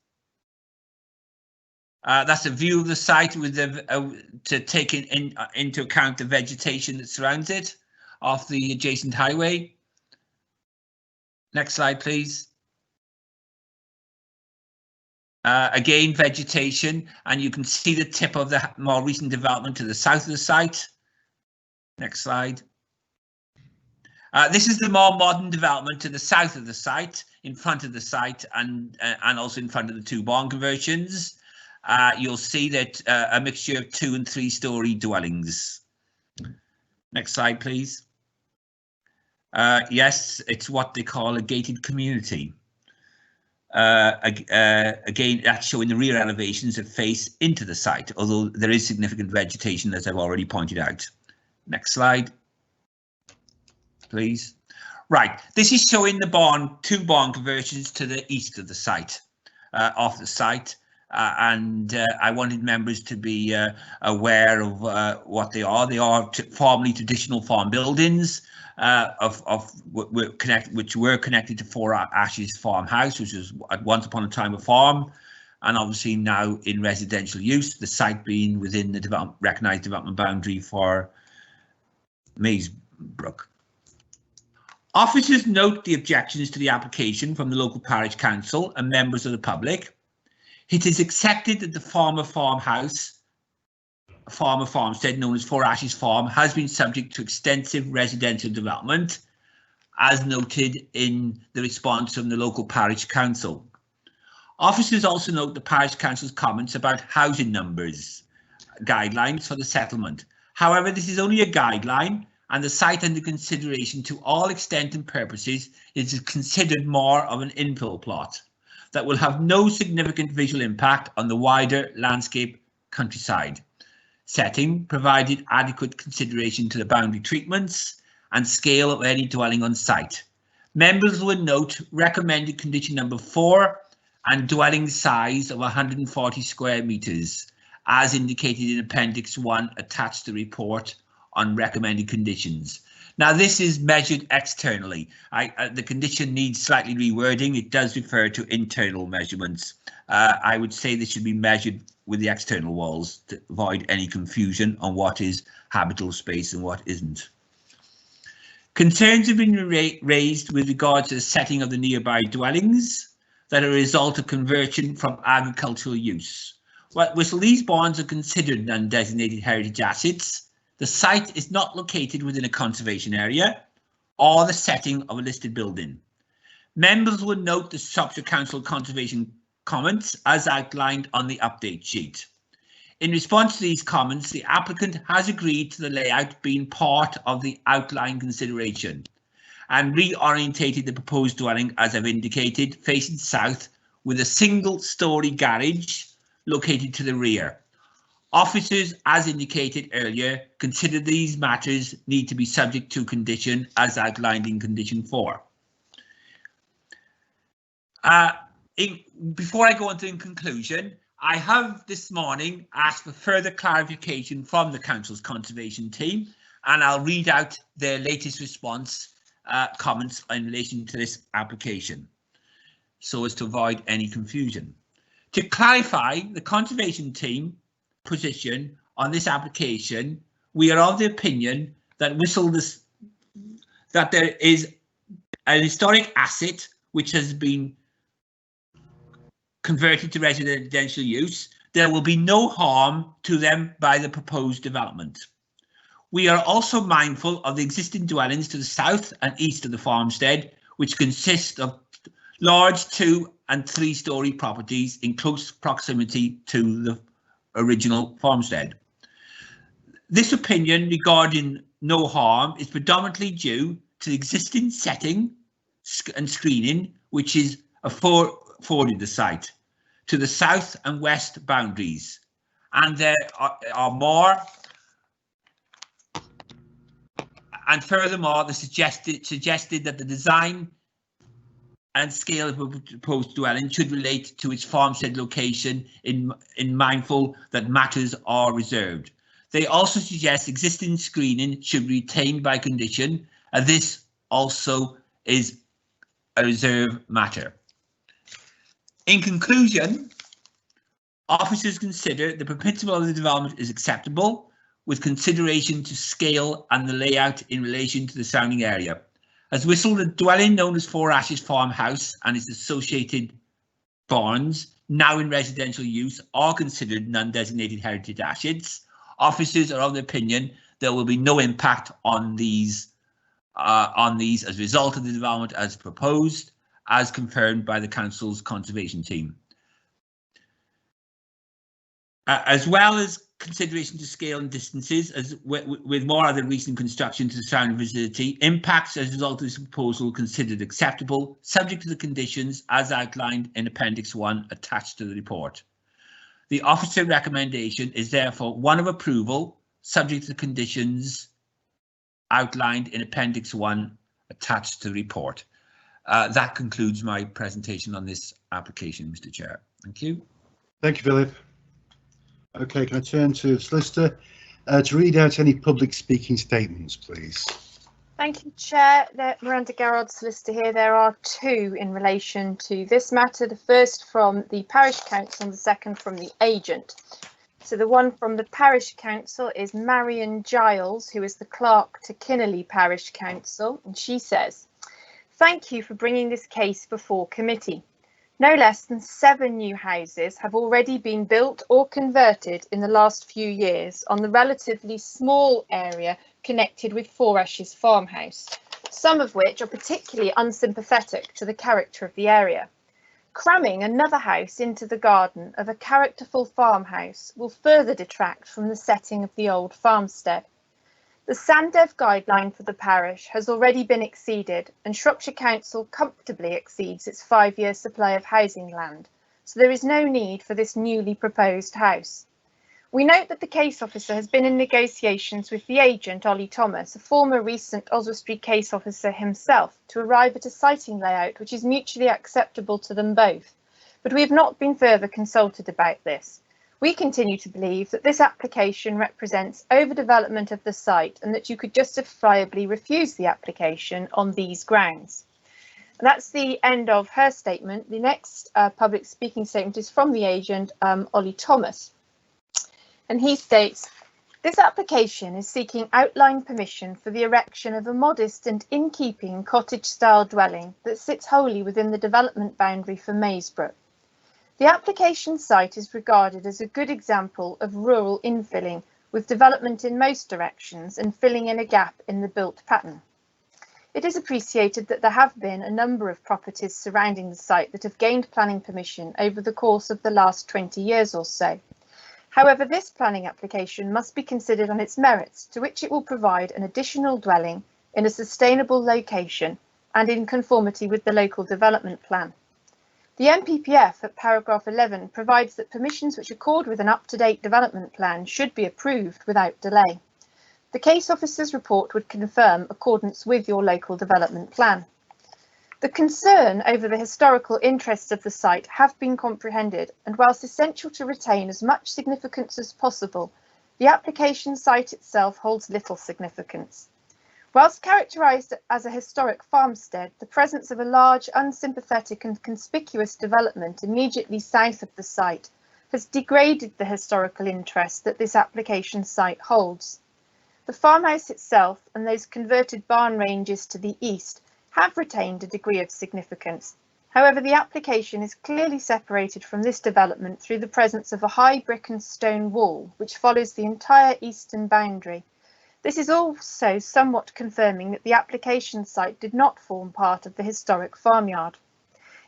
That's a view of the site with to take into account the vegetation that surrounds it off the adjacent highway. Next slide, please. Again, vegetation, and you can see the tip of the more recent development to the south of the site. Next slide. This is the more modern development to the south of the site, in front of the site, and also in front of the 2 barn conversions. You'll see that a mixture of 2 and 3 story dwellings. Next slide, please. Yes, it's what they call a gated community. Again, that's showing the rear elevations that face into the site, although there is significant vegetation, as I've already pointed out. Next slide, please. Right, this is showing the 2 barn conversions to the east of the site, off the site. And I wanted members to be aware of what they are. They are formerly traditional farm buildings which were connected to Four Ashes farmhouse, which was at once upon a time a farm, and obviously now in residential use. The site being within the recognised development boundary for Maysbrook. Officers note the objections to the application from the local parish council and members of the public. It is accepted that the former farmstead known as Four Ashes Farm has been subject to extensive residential development, as noted in the response from the local parish council. Officers also note the parish council's comments about housing numbers guidelines for the settlement. However, this is only a guideline, and the site under consideration to all extent and purposes is considered more of an infill plot that will have no significant visual impact on the wider landscape countryside setting, provided adequate consideration to the boundary treatments and scale of any dwelling on site. Members will note recommended condition number 4 and dwelling size of 140 square metres, as indicated in Appendix 1 attached to the report on recommended conditions. Now, this is measured externally. The condition needs slightly rewording. It does refer to internal measurements. I would say this should be measured with the external walls to avoid any confusion on what is habitable space and what isn't. Concerns have been raised with regard to the setting of the nearby dwellings that are a result of conversion from agricultural use. While these barns are considered non-designated heritage assets, the site is not located within a conservation area or the setting of a listed building. Members will note the Shropshire Council conservation comments as outlined on the update sheet. In response to these comments, the applicant has agreed to the layout being part of the outline consideration and reorientated the proposed dwelling, as I've indicated, facing south with a single-storey garage located to the rear. Officers, as indicated earlier, consider these matters need to be subject to condition as outlined in condition 4. Before I go on to in conclusion, I have this morning asked for further clarification from the Council's conservation team, and I'll read out their latest response comments in relation to this application, so as to avoid any confusion. To clarify the conservation team position on this application, we are of the opinion that that there is an historic asset which has been converted to residential use. There will be no harm to them by the proposed development. We are also mindful of the existing dwellings to the south and east of the farmstead, which consist of large 2- and 3-storey properties in close proximity to the original farmstead. This opinion regarding no harm is predominantly due to the existing setting and screening which is afforded the site to the south and west boundaries, and there are more. And furthermore, the suggested that the design and scale of a proposed dwelling should relate to its farmstead location in mindful that matters are reserved. They also suggest existing screening should be retained by condition, and this also is a reserve matter. In conclusion, officers consider the principle of the development is acceptable, with consideration to scale and the layout in relation to the surrounding area. As Whistle, the dwelling known as Four Ashes Farmhouse and its associated barns, now in residential use, are considered non-designated heritage assets. Officers are of the opinion there will be no impact on these as a result of the development as proposed, as confirmed by the Council's conservation team. As well as consideration to scale and distances, as with more other recent construction to the surrounding vicinity, impacts as a result of this proposal considered acceptable, subject to the conditions as outlined in Appendix 1 attached to the report. The officer recommendation is therefore one of approval, subject to the conditions outlined in Appendix 1 attached to the report. That concludes my presentation on this application, Mr. Chair. Thank you. Thank you, Philip. Okay, can I turn to the solicitor to read out any public speaking statements, please? Thank you, Chair. Miranda Garrod, solicitor here. There are 2 in relation to this matter. The first from the Parish Council and the second from the agent. So the one from the Parish Council is Marion Giles, who is the clerk to Kinnerley Parish Council, and she says, "Thank you for bringing this case before committee. No less than 7 new houses have already been built or converted in the last few years on the relatively small area connected with Four Ashes Farmhouse, some of which are particularly unsympathetic to the character of the area. Cramming another house into the garden of a characterful farmhouse will further detract from the setting of the old farmstead. The SANDEV guideline for the parish has already been exceeded, and Shropshire Council comfortably exceeds its 5-year supply of housing land, so there is no need for this newly proposed house. We note that the case officer has been in negotiations with the agent, Ollie Thomas, a former recent Oswestry case officer himself, to arrive at a siting layout which is mutually acceptable to them both, but we have not been further consulted about this. We continue to believe that this application represents overdevelopment of the site and that you could justifiably refuse the application on these grounds." And that's the end of her statement. The next public speaking statement is from the agent, Ollie Thomas. And he states, "This application is seeking outline permission for the erection of a modest and in-keeping cottage-style dwelling that sits wholly within the development boundary for Maysbrook. The application site is regarded as a good example of rural infilling, with development in most directions and filling in a gap in the built pattern. It is appreciated that there have been a number of properties surrounding the site that have gained planning permission over the course of the last 20 years or so. However, this planning application must be considered on its merits, to which it will provide an additional dwelling in a sustainable location and in conformity with the local development plan. The NPPF at paragraph 11 provides that permissions which accord with an up-to-date development plan should be approved without delay. The case officer's report would confirm accordance with your local development plan. The concern over the historical interests of the site have been comprehended, and whilst essential to retain as much significance as possible, the application site itself holds little significance. Whilst characterised as a historic farmstead, the presence of a large, unsympathetic and conspicuous development immediately south of the site has degraded the historical interest that this application site holds. The farmhouse itself and those converted barn ranges to the east have retained a degree of significance. However, the application is clearly separated from this development through the presence of a high brick and stone wall which follows the entire eastern boundary. This is also somewhat confirming that the application site did not form part of the historic farmyard.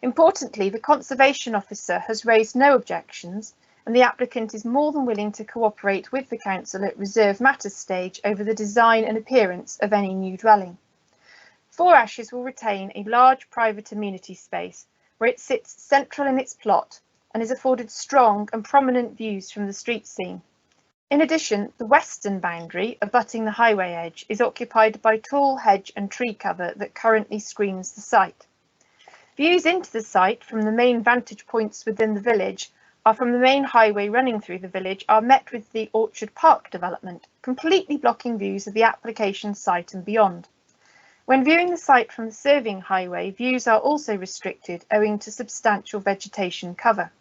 Importantly, the Conservation Officer has raised no objections, and the applicant is more than willing to cooperate with the Council at reserve matters stage over the design and appearance of any new dwelling. Four Ashes will retain a large private amenity space where it sits central in its plot and is afforded strong and prominent views from the street scene. In addition, the western boundary, abutting the highway edge, is occupied by tall hedge and tree cover that currently screens the site. Views into the site from the main vantage points within the village from the main highway running through the village are met with the Orchard Park development, completely blocking views of the application site and beyond. When viewing the site from the serving highway, views are also restricted owing to substantial vegetation cover.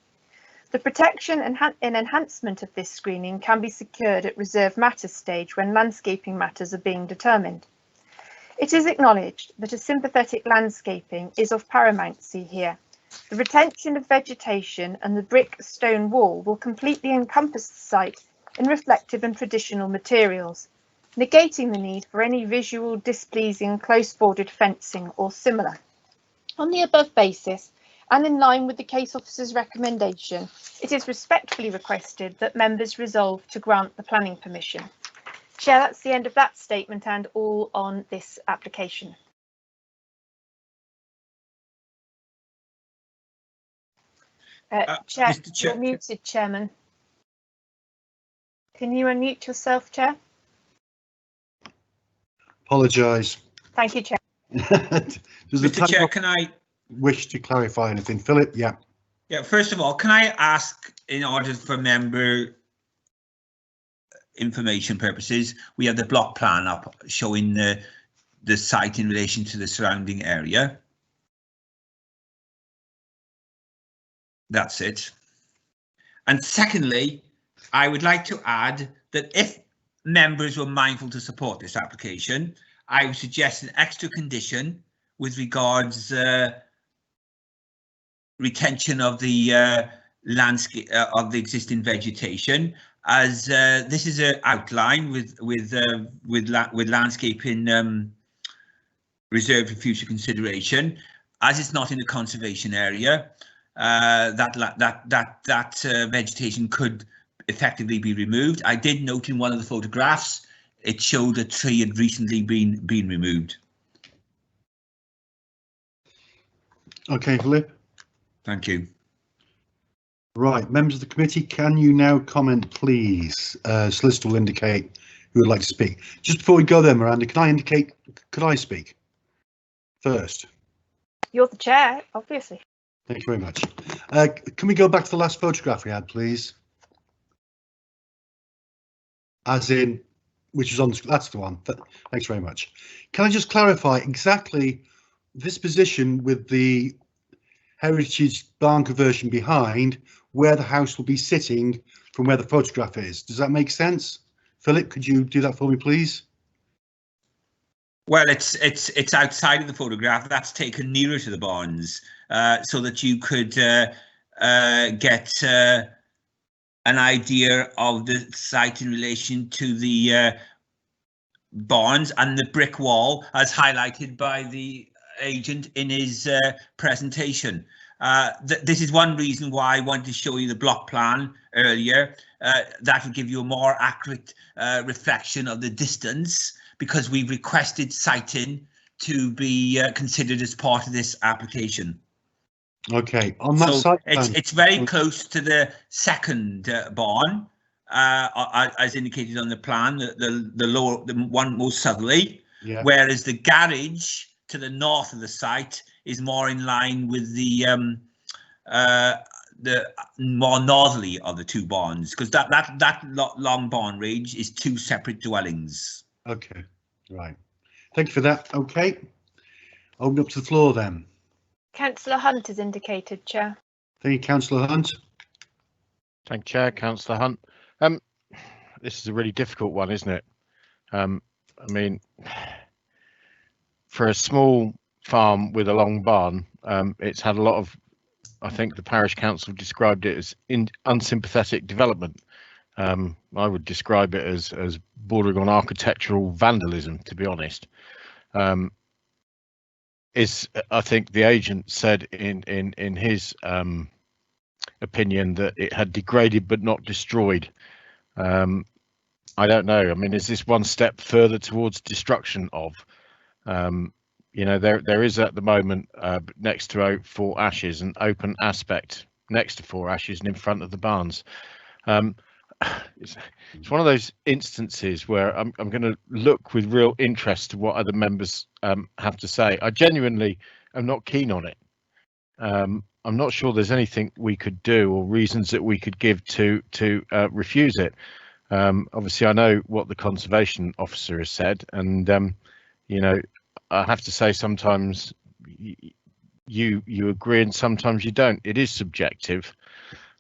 The protection and enhancement of this screening can be secured at reserve matters stage when landscaping matters are being determined. It is acknowledged that a sympathetic landscaping is of paramountcy here. The retention of vegetation and the brick stone wall will completely encompass the site in reflective and traditional materials, negating the need for any visual displeasing close bordered fencing or similar. On the above basis, and in line with the case officer's recommendation, it is respectfully requested that members resolve to grant the planning permission. Chair, that's the end of that statement and all on this application. Chair, you're muted, Chairman. Can you unmute yourself, Chair? Apologise. Thank you, Chair. Does the Mr. Chair, can I wish to clarify anything? Philip, yeah. Yeah, first of all, can I ask, in order for member information purposes, we have the block plan up showing the site in relation to the surrounding area. That's it. And secondly, I would like to add that if members were mindful to support this application, I would suggest an extra condition with regards retention of the landscape of the existing vegetation, as this is an outline with landscaping reserved for future consideration. As it's not in a conservation area, that vegetation could effectively be removed. I did note in one of the photographs it showed a tree had recently been removed. Okay, Philip. Thank you. Right, members of the committee, can you now comment, please? Solicitor will indicate who would like to speak. Just before we go there, Miranda, could I speak first? You're the chair, obviously. Thank you very much. Can we go back to the last photograph we had, please? As in, which is on, that's the one. Thanks very much. Can I just clarify exactly this position with the heritage barn conversion behind, where the house will be sitting from where the photograph is? Does that make sense? Philip, could you do that for me, please? Well, it's outside of the photograph. That's taken nearer to the barns, so that you could get an idea of the site in relation to the barns and the brick wall, as highlighted by the agent in his presentation. This is one reason why I wanted to show you the block plan earlier, that will give you a more accurate reflection of the distance, because we've requested sighting to be considered as part of this application. Okay, on that So site plan, it's very close to the second barn, as indicated on the plan, the one most southerly, yeah. whereas the garage to the north of the site is more in line with the more northerly of the two barns, because that long barn range is two separate dwellings. Okay, right. Thank you for that. Okay, open up to the floor then. Councillor Hunt is indicated, Chair. Thank you, Councillor Hunt. Thank you, Chair. Councillor Hunt. This is a really difficult one, isn't it? I mean, for a small farm with a long barn, it's had a lot of, I think the parish council described it as unsympathetic development. I would describe it as bordering on architectural vandalism, to be honest. I think the agent said in his opinion that it had degraded but not destroyed. I don't know. I mean, is this one step further towards destruction of? You know, there is at the moment next to 4 Ashes an open aspect next to 4 Ashes and in front of the barns. It's one of those instances where I'm going to look with real interest to what other members have to say. I genuinely am not keen on it. I'm not sure there's anything we could do or reasons that we could give to refuse it. Obviously, I know what the conservation officer has said, and you know, I have to say sometimes you agree and sometimes you don't. It is subjective.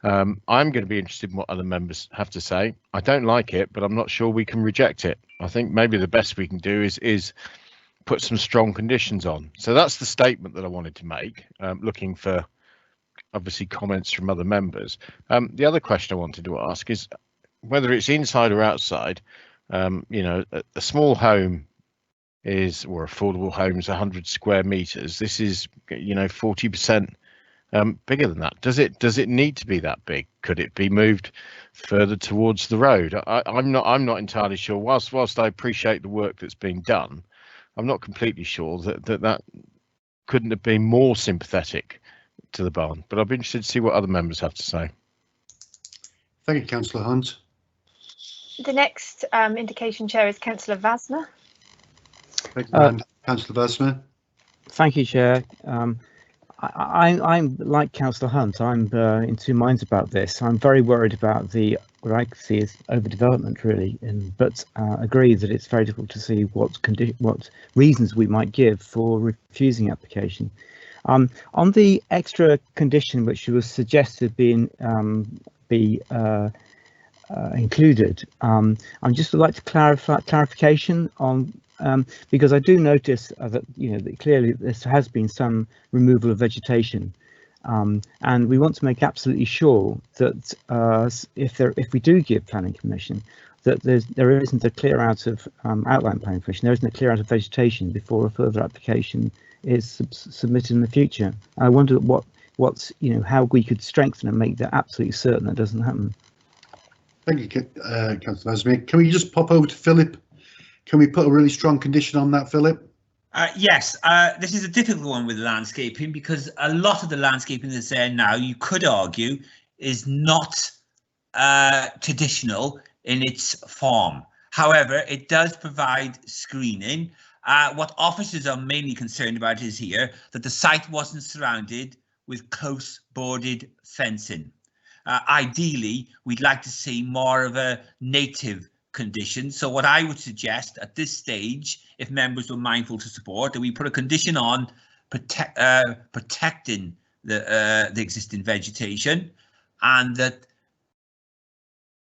I'm going to be interested in what other members have to say. I don't like it, but I'm not sure we can reject it. I think maybe the best we can do is put some strong conditions on. So that's the statement that I wanted to make, looking for obviously comments from other members. The other question I wanted to ask is whether it's inside or outside. You know, a small home is, or affordable home is 100 square meters. This is, you know, 40% bigger than that. Does it need to be that big? Could it be moved further towards the road? I'm not entirely sure. Whilst I appreciate the work that's being done, I'm not completely sure that couldn't have been more sympathetic to the barn. But I'll be interested to see what other members have to say. Thank you, Councillor Hunt. The next indication, Chair, is Councillor Vasner. Thank you, Councillor Vasner. Thank you, Chair. I'm like Councillor Hunt. I'm in two minds about this. I'm very worried about what I see as overdevelopment, really, but agree that it's very difficult to see what reasons we might give for refusing application. On the extra condition which was suggested be included, I'm just would like to clarification on. Because I do notice that, you know, that clearly there has been some removal of vegetation, and we want to make absolutely sure that if we do give planning permission, that there isn't a clear out of outline planning permission, there isn't a clear out of vegetation before a further application is submitted in the future. I wonder what's you know, how we could strengthen and make that absolutely certain that doesn't happen. Thank you, Councillor Vasner. Can we just pop over to Philip? Can we put a really strong condition on that, Philip? Yes, this is a difficult one with landscaping, because a lot of the landscaping that's there now, you could argue, is not traditional in its form. However, it does provide screening. What officers are mainly concerned about is here that the site wasn't surrounded with close boarded fencing. Ideally, we'd like to see more of a native condition. So what I would suggest at this stage, if members were mindful to support, that we put a condition on protecting the existing vegetation, and that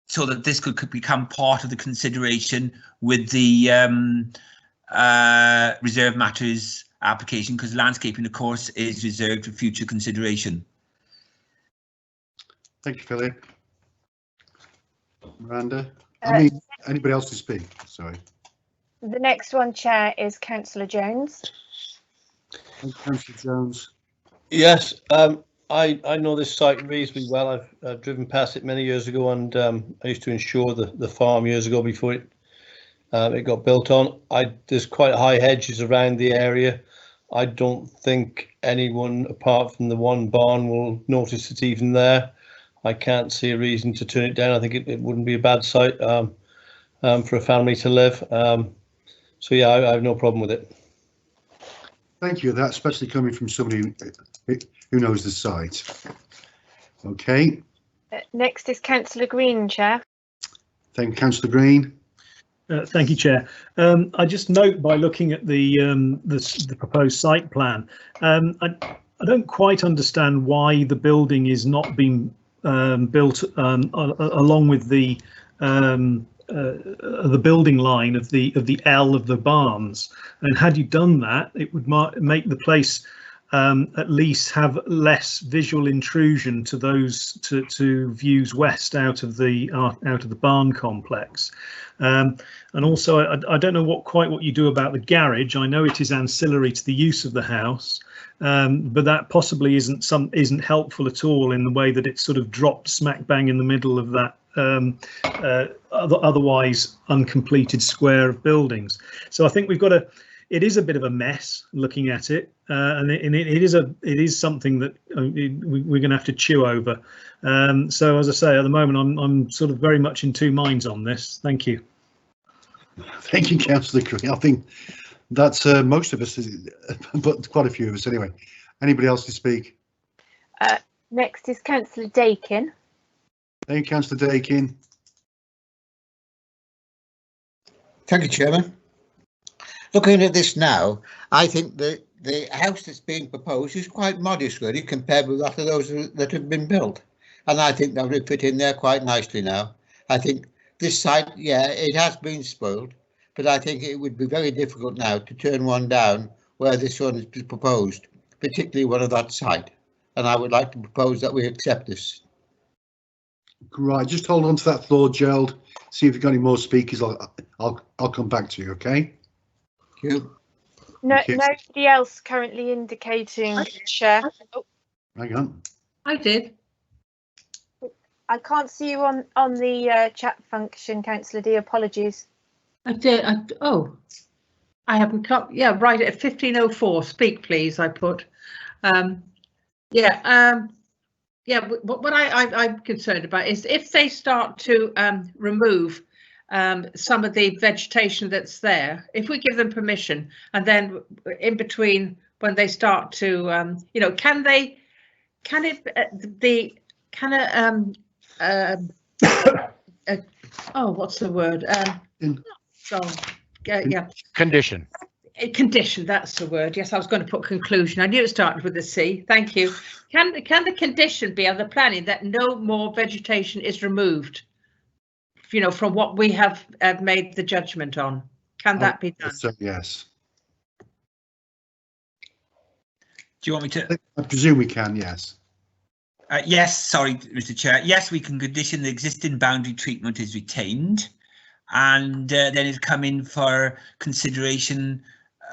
so that this could become part of the consideration with the reserve matters application, because landscaping, of course, is reserved for future consideration. Thank you, Philip. Miranda? I mean, anybody else to speak? Sorry. The next one, Chair, is Councillor Jones. Councillor Jones. Yes, I know this site reasonably well. I've driven past it many years ago, and I used to insure the farm years ago before it got built on. There's quite high hedges around the area. I don't think anyone apart from the one barn will notice it's even there. I can't see a reason to turn it down. I think it wouldn't be a bad site for a family to live. So yeah, I have no problem with it. Thank you. That especially coming from somebody who knows the site. Okay. Next is Councillor Green, Chair. Thank you, Councillor Green. Thank you, Chair. I just note by looking at the proposed site plan, I don't quite understand why the building is not being built along with the building line of the L of the barns. And had you done that, it would make the place at least have less visual intrusion to those to views west out of the barn complex. And also, I don't know quite what you do about the garage. I know it is ancillary to the use of the house, but that possibly isn't helpful at all in the way that it's sort of dropped smack bang in the middle of that otherwise uncompleted square of buildings. So I think it is a bit of a mess looking at it, and it is something that we're going to have to chew over. So as I say, at the moment, I'm sort of very much in two minds on this. Thank you. Thank you, Councillor Green. I think that's most of us, but quite a few of us anyway. Anybody else to speak? Next is Councillor Dakin. Thank you, Councillor Dakin. Thank you, Chairman. Looking at this now, I think that the house that's being proposed is quite modest, really, compared with that of those that have been built. And I think that would fit in there quite nicely now. I think this site, yeah, it has been spoiled, but I think it would be very difficult now to turn one down where this one is proposed, particularly one of that site. And I would like to propose that we accept this. Right, just hold on to that thought, Gerald. See if you've got any more speakers. I'll come back to you, okay? Thank you. Nobody else currently indicating, Chair. Oh, hang on. I did. I can't see you on the chat function, Councillor D. Apologies. I did. I haven't come. Yeah, right at 15:04. Speak, please. I put. Yeah. What I'm concerned about is if they start to remove some of the vegetation that's there, if we give them permission, and then in between when they start to, what's the word? Condition. Condition, that's the word. Yes, I was going to put conclusion. I knew it started with a C. Thank you. Can the condition be on the planning that no more vegetation is removed? From what we have made the judgment on. Can that be done? Yes. Do you want me to? I presume we can, yes. Yes, sorry, Mr. Chair. Yes, we can condition the existing boundary treatment is retained, and then it come in for consideration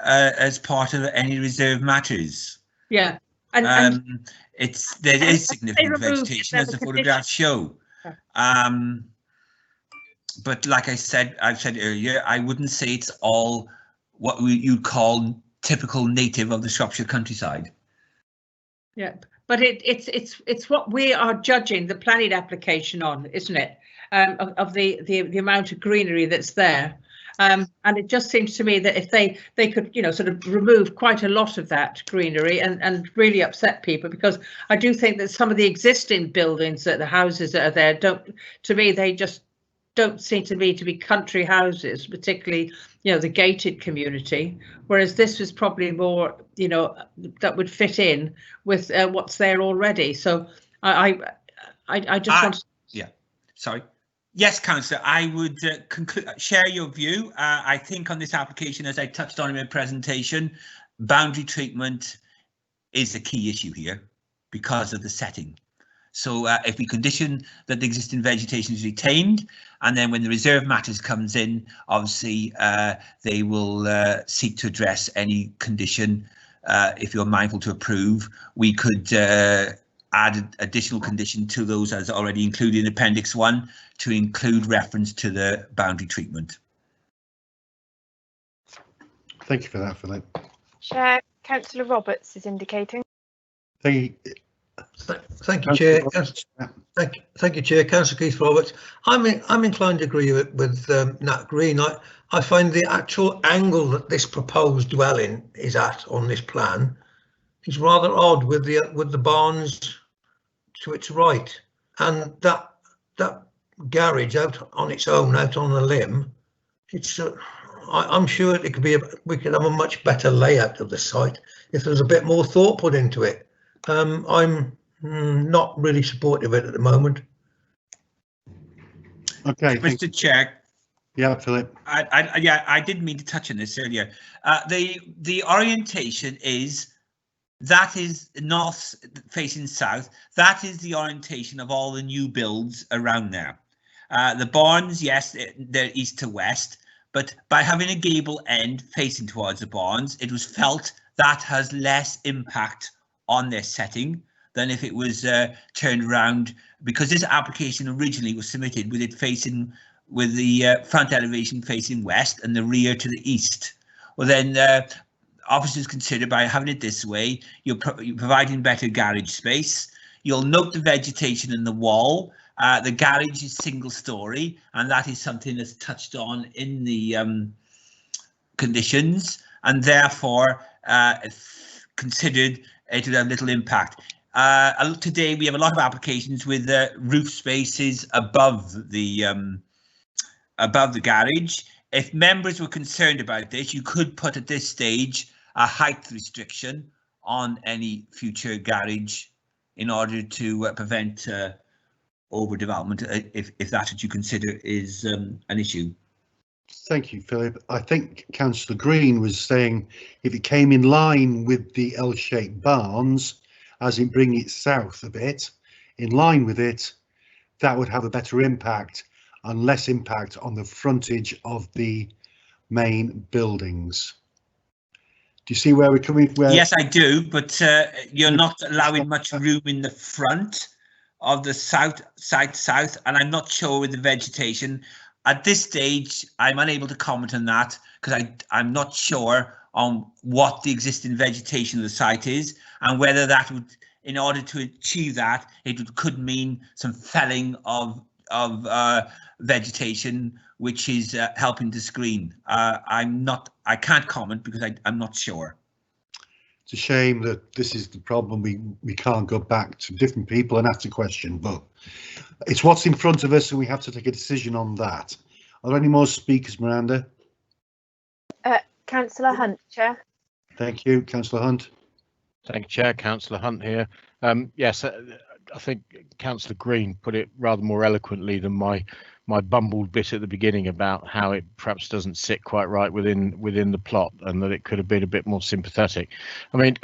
as part of any reserve matters. Yeah, and there is significant vegetation, as the photographs show. But like I've said earlier, I wouldn't say it's all what you'd call typical native of the Shropshire countryside. Yeah, but it's what we are judging the planning application on, isn't it? Of the amount of greenery that's there. And it just seems to me that if they could, sort of remove quite a lot of that greenery and really upset people, because I do think that some of the existing buildings, that the houses that are there, they just don't seem to me to be country houses, particularly, the gated community, whereas this was probably more, that would fit in with what's there already. So I just want to... Yeah, sorry. Yes, Councillor, I would share your view. I think on this application, as I touched on in my presentation, boundary treatment is the key issue here because of the setting. So if we condition that the existing vegetation is retained, and then when the reserve matters comes in, obviously they will seek to address any condition. If you're mindful to approve, we could add additional condition to those as already included in Appendix 1 to include reference to the boundary treatment. Thank you for that, Philip. Chair, Councillor Roberts is indicating. Thank you, Chair. Thank you, Chair. Councillor Keith Roberts. I'm inclined to agree with Nat Green. I find the actual angle that this proposed dwelling is at on this plan is rather odd with the barns to its right, and that garage out on its own, out on a limb. It's I'm sure it could be we could have a much better layout of the site if there was a bit more thought put into it. I'm not really supportive of it at the moment. Okay, Mr. Chair. Yeah, Philip. I didn't mean to touch on this earlier. The orientation is north facing south. That is the orientation of all the new builds around there. The barns, yes, they're east to west, but by having a gable end facing towards the barns, it was felt that has less impact on their setting than if it was turned around, because this application originally was submitted with it facing, with the front elevation facing west and the rear to the east. Well, then officers consider by having it this way, you're providing better garage space. You'll note the vegetation in the wall. The garage is single story, and that is something that's touched on in the conditions, and therefore considered it would have little impact. Today we have a lot of applications with roof spaces above the garage. If members were concerned about this, you could put at this stage a height restriction on any future garage in order to prevent overdevelopment, if that's what you consider is an issue. Thank you, Philip. I think Councillor Green was saying if it came in line with the L-shaped barns, as in bringing it south a bit, in line with it, that would have a better impact and less impact on the frontage of the main buildings. Do you see where we're coming from? Yes, I do, but you're not allowing much room in the front of the south, and I'm not sure with the vegetation. At this stage, I'm unable to comment on that because I'm not sure on what the existing vegetation of the site is and whether that would, in order to achieve that, it could mean some felling of vegetation, which is helping to screen. I can't comment because I'm not sure. It's a shame that this is the problem. We can't go back to different people and ask the question, but it's what's in front of us and we have to take a decision on that. Are there any more speakers, Miranda? Councillor Hunt, Chair. Thank you, Councillor Hunt. Thank you, Chair. Councillor Hunt here. Yes, I think Councillor Green put it rather more eloquently than my bumbled bit at the beginning about how it perhaps doesn't sit quite right within the plot, and that it could have been a bit more sympathetic. I mean,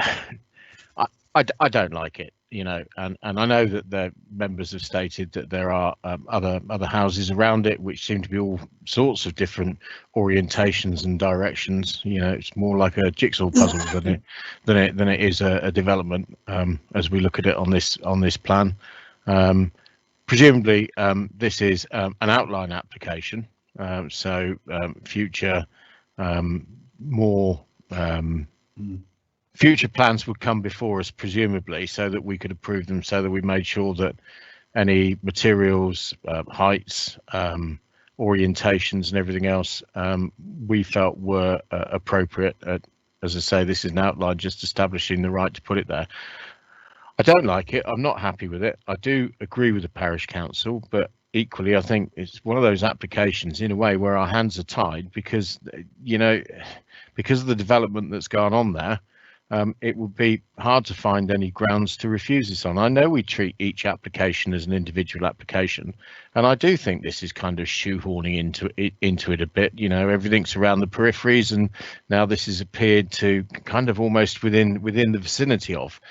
I don't like it, you know, and I know that the members have stated that there are other houses around it which seem to be all sorts of different orientations and directions. You know, it's more like a jigsaw puzzle than it is a development as we look at it on this plan. Presumably this is an outline application, so future future plans would come before us, presumably, so that we could approve them, so that we made sure that any materials, heights, orientations and everything else we felt were appropriate. As I say, this is an outline just establishing the right to put it there. I don't like it. I'm not happy with it. I do agree with the parish council, but equally I think it's one of those applications in a way where our hands are tied because, you know, because of the development that's gone on there. It would be hard to find any grounds to refuse this on. I know we treat each application as an individual application, and I do think this is kind of shoehorning into it a bit. You know, everything's around the peripheries, and now this has appeared to kind of almost within the vicinity of.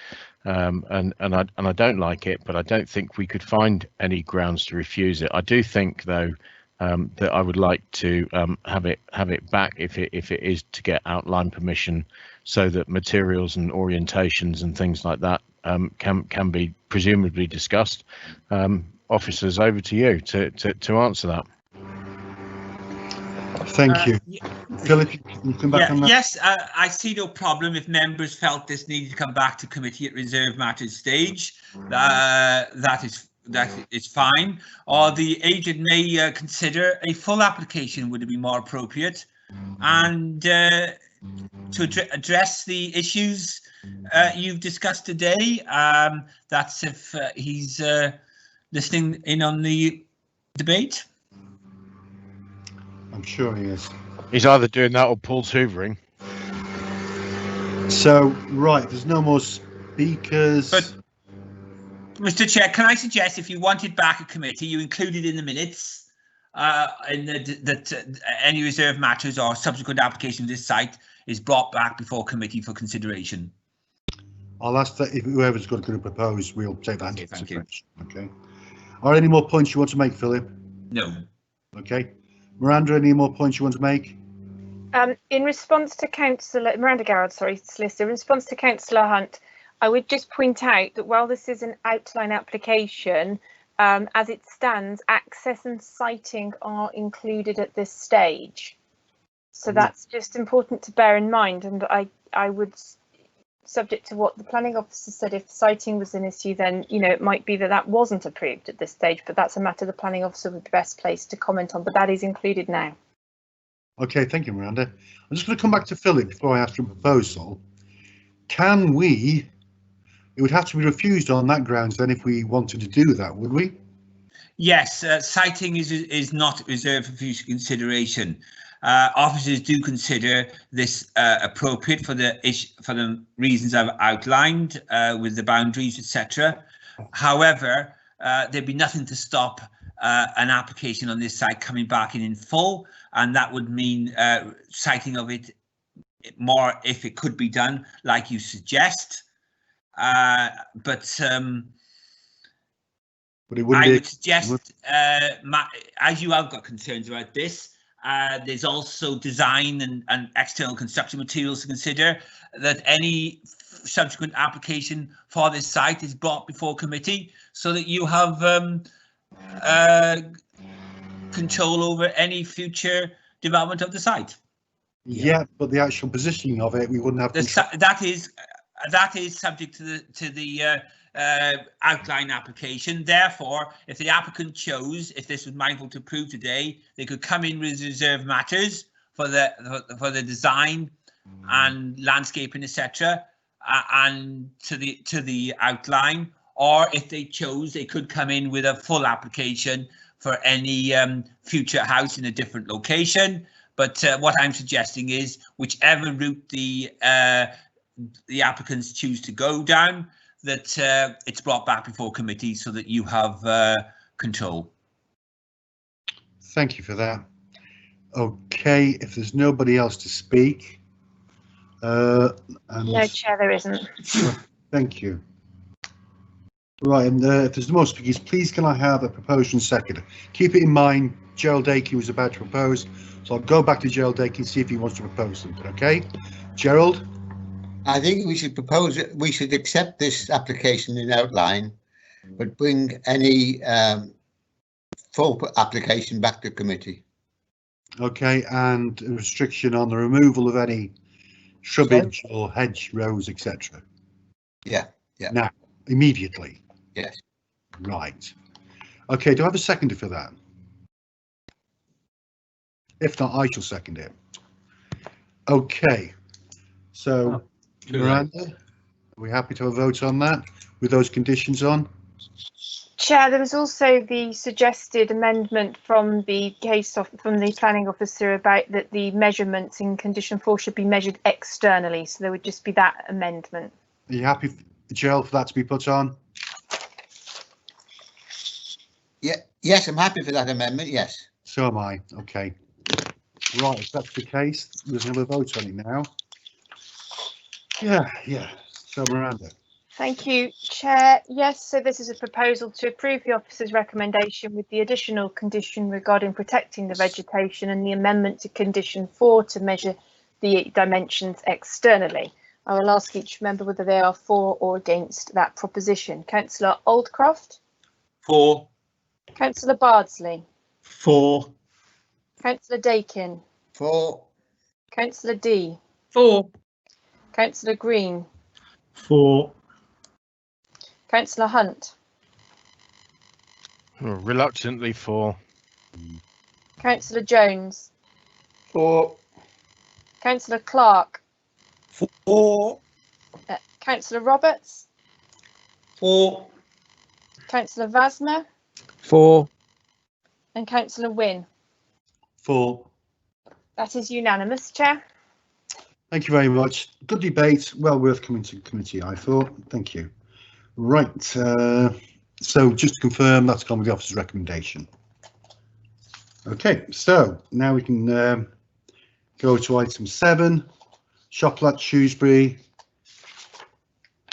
And I don't like it, but I don't think we could find any grounds to refuse it. I do think, though, that I would like to have it back if it is to get outline permission, so that materials and orientations and things like that can be presumably discussed. Officers, over to you to answer that. Thank you. Philip, can you come back on that? Yes, I see no problem if members felt this needed to come back to committee at reserved matters stage. That is fine. Or the agent may consider a full application would be more appropriate, and to address the issues you've discussed today. That's if he's listening in on the debate. I'm sure he is. He's either doing that or Paul's hoovering. So, right, there's no more speakers. But, Mr. Chair, can I suggest if you wanted back a committee, you included in the minutes that any reserved matters or subsequent application of this site is brought back before committee for consideration. I'll ask that if whoever's going to propose, we'll take that into consideration. Okay. Are there any more points you want to make, Philip? No. Okay. Miranda, any more points you want to make? In response to Miranda Garrod, sorry, solicitor, in response to Councillor Hunt, I would just point out that while this is an outline application, as it stands, access and siting are included at this stage. So that's just important to bear in mind. And I would, subject to what the planning officer said, if siting was an issue, then, you know, it might be that that wasn't approved at this stage, but that's a matter the planning officer would be best placed to comment on, but that is included now. Okay, thank you, Miranda. I'm just going to come back to Philip before I ask for a proposal. Can we, it would have to be refused on that grounds then if we wanted to do that, would we? Yes, citing is not reserved for future consideration. Officers do consider this appropriate for the reasons I've outlined with the boundaries, etc. However, there'd be nothing to stop an application on this site coming back in full, and that would mean citing of it more if it could be done like you suggest. But it I would suggest, as you have got concerns about this, there's also design and external construction materials to consider, that any subsequent application for this site is brought before committee so that you have control over any future development of the site. Yeah, but the actual positioning of it, we wouldn't have control. That is subject to the outline application. Therefore, if the applicant chose, if this was mindful to approve today, they could come in with reserved matters for the design and landscaping, etc., and to the outline. Or if they chose, they could come in with a full application for any future house in a different location. But what I'm suggesting is whichever route the applicants choose to go down, that it's brought back before committee so that you have control. Thank you for that. Okay, if there's nobody else to speak. No, Chair, there isn't. Thank you. Right, and if there's no more speakers, please can I have a proposal and second? Keep it in mind, Gerald Dakey was about to propose, so I'll go back to Gerald Dakey and see if he wants to propose something, okay? Gerald? I think we should propose it. We should accept this application in outline, but bring any full application back to committee. Okay, and a restriction on the removal of any shrubbage or hedge rows, etc. Yeah, yeah. Now, immediately. Yes. Right. Okay, do I have a seconder for that? If not, I shall second it. Okay. So, Miranda, are we happy to have a vote on that with those conditions on? Chair, there was also the suggested amendment from the planning officer about that the measurements in condition 4 should be measured externally. So there would just be that amendment. Are you happy, Gerald, for that to be put on? Yeah. Yes, I'm happy for that amendment. Yes. So am I. Okay. Right, if that's the case, we're going to have a vote on it now. Yeah. So, Miranda. Thank you, Chair. Yes, so this is a proposal to approve the officer's recommendation with the additional condition regarding protecting the vegetation and the amendment to condition 4 to measure the dimensions externally. I will ask each member whether they are for or against that proposition. Councillor Oldcroft. For. Councillor Bardsley. For. Councillor Dakin. For. Councillor D. For. Councillor Green. For. Councillor Hunt. Reluctantly for. Councillor Jones. For. Councillor Clark. For. Councillor Roberts. For. Councillor Vasner. For. And Councillor Wynne. For. That is unanimous, Chair. Thank you very much. Good debate. Well worth coming to committee, I thought. Thank you. Right. So just to confirm, that's gone with the officer's recommendation. Okay, so now we can go to item 7, Shoplat Shrewsbury.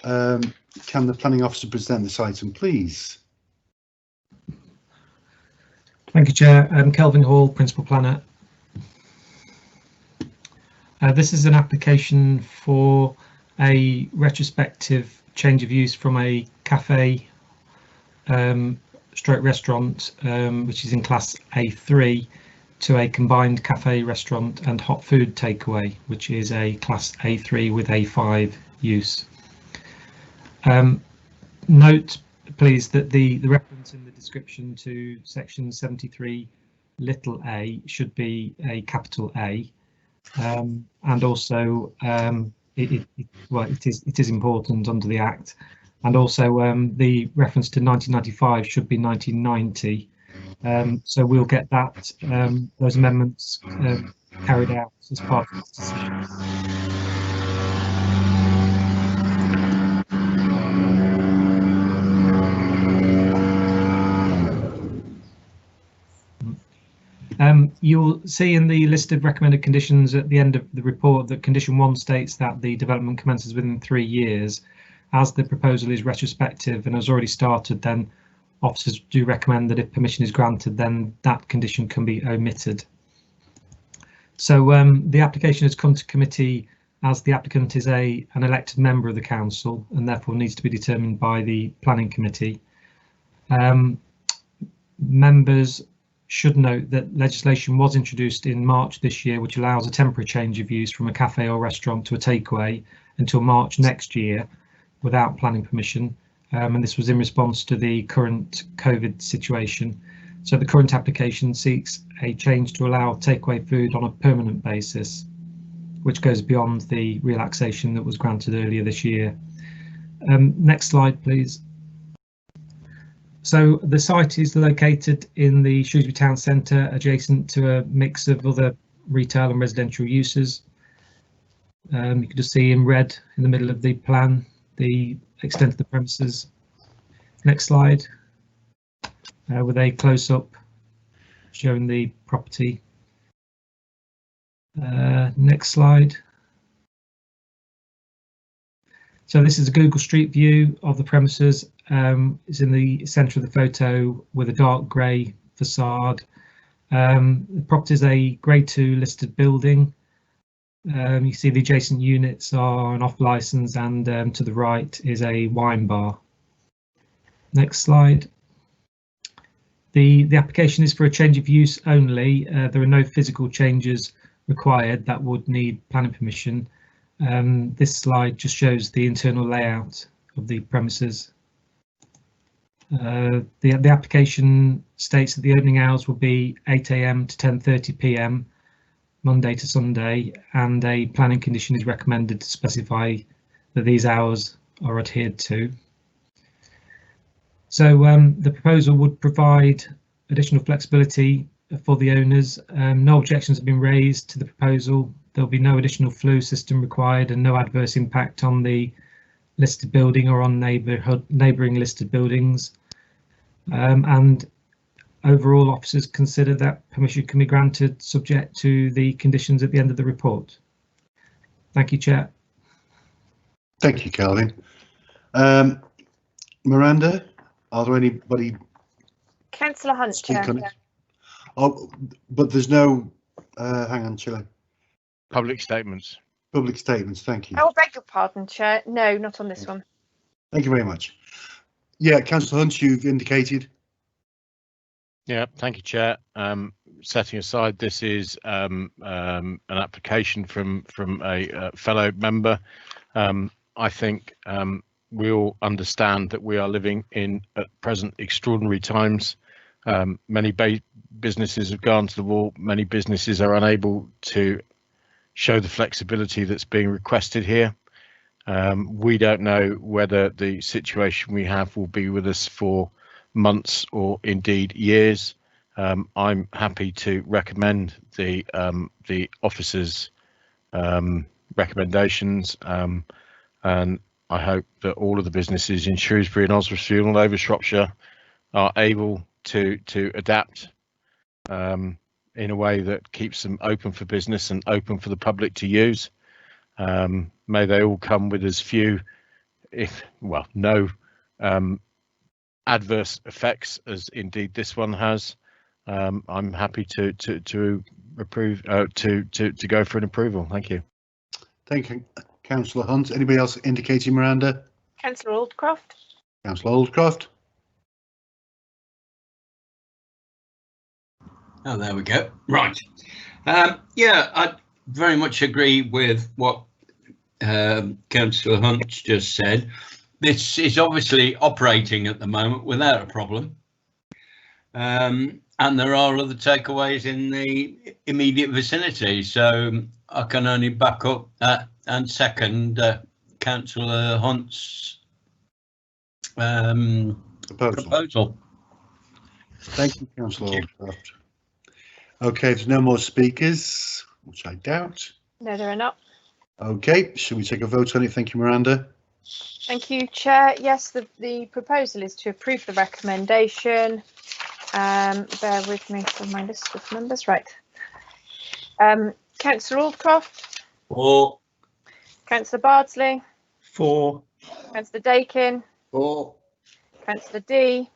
Can the planning officer present this item, please? Thank you, Chair. Kelvin Hall, Principal Planner. This is an application for a retrospective change of use from a cafe stroke restaurant, which is in class A3, to a combined cafe, restaurant and hot food takeaway, which is a class A3 with A5 use. Note, please, that the reference in the description to section 73 little a should be a capital A, and also it is important under the Act, and also the reference to 1995 should be 1990. So we'll get that those amendments carried out as part of this decision. You'll see in the list of recommended conditions at the end of the report that condition 1 states that the development commences within 3 years. As the proposal is retrospective and has already started, then officers do recommend that if permission is granted, then that condition can be omitted. So the application has come to committee as the applicant is an elected member of the council and therefore needs to be determined by the planning committee. Members should note that legislation was introduced in March this year, which allows a temporary change of use from a cafe or restaurant to a takeaway until March next year without planning permission, and this was in response to the current COVID situation. So the current application seeks a change to allow takeaway food on a permanent basis, which goes beyond the relaxation that was granted earlier this year. Next slide, please. So the site is located in the Shrewsbury Town Centre, adjacent to a mix of other retail and residential uses. You can just see in red in the middle of the plan the extent of the premises. Next slide, with a close-up showing the property. Next slide. So this is a Google Street View of the premises. It's in the centre of the photo with a dark grey facade. The property is a Grade 2 listed building. You see the adjacent units are an off licence, and to the right is a wine bar. Next slide. The application is for a change of use only. There are no physical changes required that would need planning permission. This slide just shows the internal layout of the premises. The application states that the opening hours will be 8 AM to 10:30 PM, Monday to Sunday, and a planning condition is recommended to specify that these hours are adhered to. So the proposal would provide additional flexibility for the owners. No objections have been raised to the proposal. There'll be no additional flue system required and no adverse impact on the listed building or on neighbouring listed buildings. And overall, officers consider that permission can be granted subject to the conditions at the end of the report. Thank you, Chair. Thank you, Kelvin. Miranda, are there anybody? Councillor Hunt, Chair. Oh, but there's no, hang on, Chile. Public statements. public statements. Thank you. Oh, beg your pardon, Chair. No, not on this one. Thank you very much. Yeah, Councillor Hunt, you've indicated. Yeah, thank you, Chair. Setting aside, this is an application from a fellow member. I think we all understand that we are living in at present extraordinary times. Many businesses have gone to the wall. Many businesses are unable to show the flexibility that's being requested here. We don't know whether the situation we have will be with us for months or indeed years. I'm happy to recommend the officers' recommendations, and I hope that all of the businesses in Shrewsbury and Oswestry and all over Shropshire are able to adapt in a way that keeps them open for business and open for the public to use. May they all come with as few, no adverse effects as indeed this one has. I'm happy to approve to go for an approval. Thank you. Thank you, Councillor Hunt. Anybody else indicating, Miranda? Councillor Aldcroft. Councillor Aldcroft. Oh, there we go. Right. Yeah, I very much agree with what Councillor Hunt just said. This is obviously operating at the moment without a problem. And there are other takeaways in the immediate vicinity. So I can only back up that and second Councillor Hunt's proposal. Thank you, Councillor Aldcroft. Okay, if there's no more speakers, which I doubt. No, there are not. Okay, shall we take a vote on it? Thank you, Miranda. Thank you, Chair. Yes, the proposal is to approve the recommendation. Bear with me for my list of members. Right. Councillor Aldcroft. 4. Councillor Bardsley. 4. Councillor Dakin. 4. Councillor D.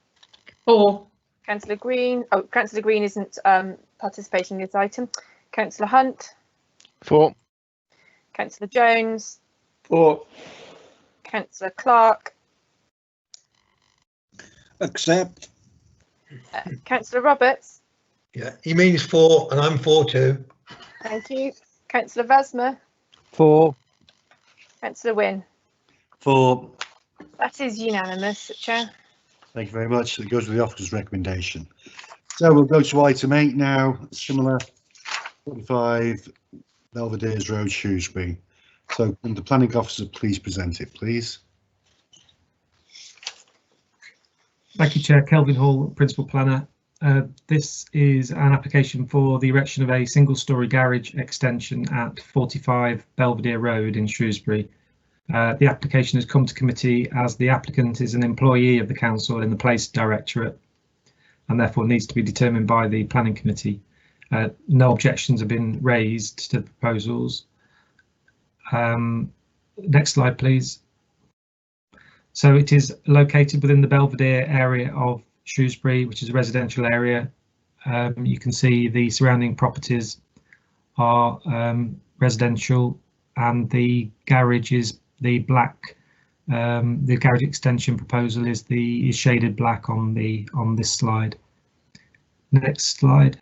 4. Councillor Green. Oh, Councillor Green isn't participating in this item. Councillor Hunt. 4. Councillor Jones. 4. Councillor Clark. Accept. Councillor Roberts. Yeah, he means 4 and I'm 4 too. Thank you. Councillor Vasmer. 4. Councillor Wynne. 4. That is unanimous, Chair. Thank you very much. It goes with the officer's recommendation. So we'll go to item 8 now. Similar, 45 Belvedere's Road, Shrewsbury. So can the planning officer please present it, please? Thank you, Chair. Kelvin Hall, Principal Planner. This is an application for the erection of a single-storey garage extension at 45 Belvedere Road in Shrewsbury. The application has come to committee as the applicant is an employee of the council in the Place Directorate and therefore needs to be determined by the Planning Committee. No objections have been raised to the proposals. Next slide, please. So it is located within the Belvedere area of Shrewsbury, which is a residential area. You can see the surrounding properties are residential, and the garage is the black. The garage extension proposal is shaded black on this slide. Next slide.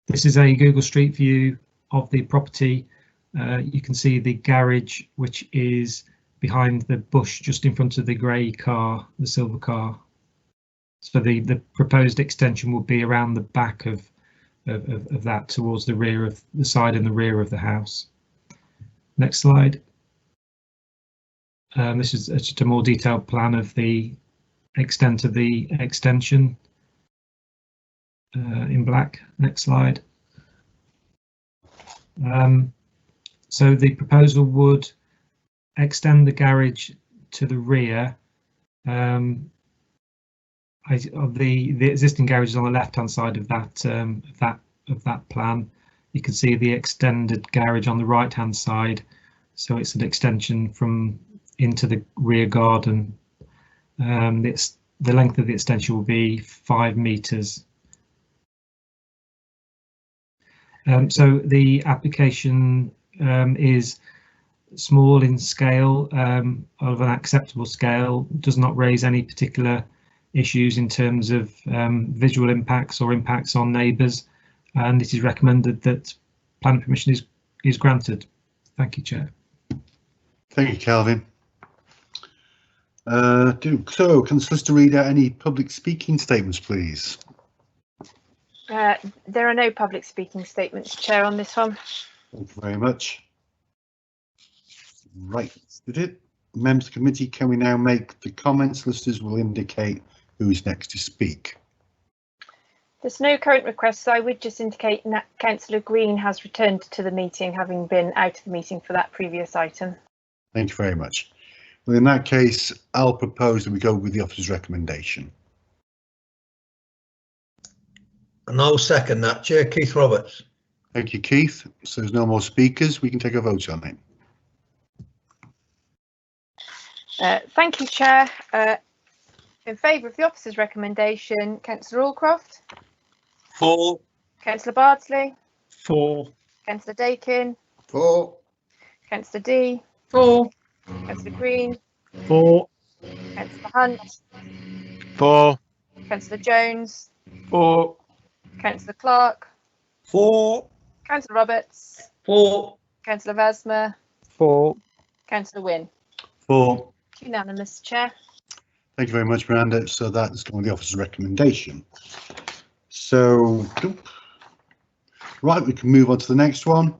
This is a Google Street View of the property. You can see the garage, which is behind the bush just in front of the grey car, the silver car. So the proposed extension will be around the back of that, towards the rear of the side and the rear of the house. Next slide. This is just a more detailed plan of the extent of the extension in black. Next slide. So the proposal would extend the garage to the rear. The existing garage is on the left-hand side of that plan. You can see the extended garage on the right-hand side. So it's an extension from into the rear garden. The length of the extension will be 5 meters. So the application is small in scale, of an acceptable scale, does not raise any particular issues in terms of visual impacts or impacts on neighbours, and it is recommended that planning permission is granted. Thank you, Chair. Thank you, Calvin. So, can the solicitor read out any public speaking statements, please? There are no public speaking statements, Chair, on this one. Thank you very much. Right, did it? Members of the committee, can we now make the comments? Solicitors will indicate who's next to speak. There's no current requests, so I would just indicate that Councillor Green has returned to the meeting, having been out of the meeting for that previous item. Thank you very much. Well, in that case, I'll propose that we go with the officer's recommendation. And I'll second that, Chair. Keith Roberts. Thank you, Keith. So there's no more speakers. We can take a vote on it. Thank you, Chair. In favour of the officer's recommendation, Councillor Allcroft. For. Councillor Bardsley. For. Councillor Dakin. For. Councillor D. For. Councillor Green. For. Councillor Hunt. For. Councillor Jones. For. Councillor Clark. For. Councillor Roberts. For. Councillor Vasmer. For. Councillor Wynne. For. Unanimous, Chair. Thank you very much, Miranda. So that's going with the officer's recommendation. So, right, we can move on to the next one.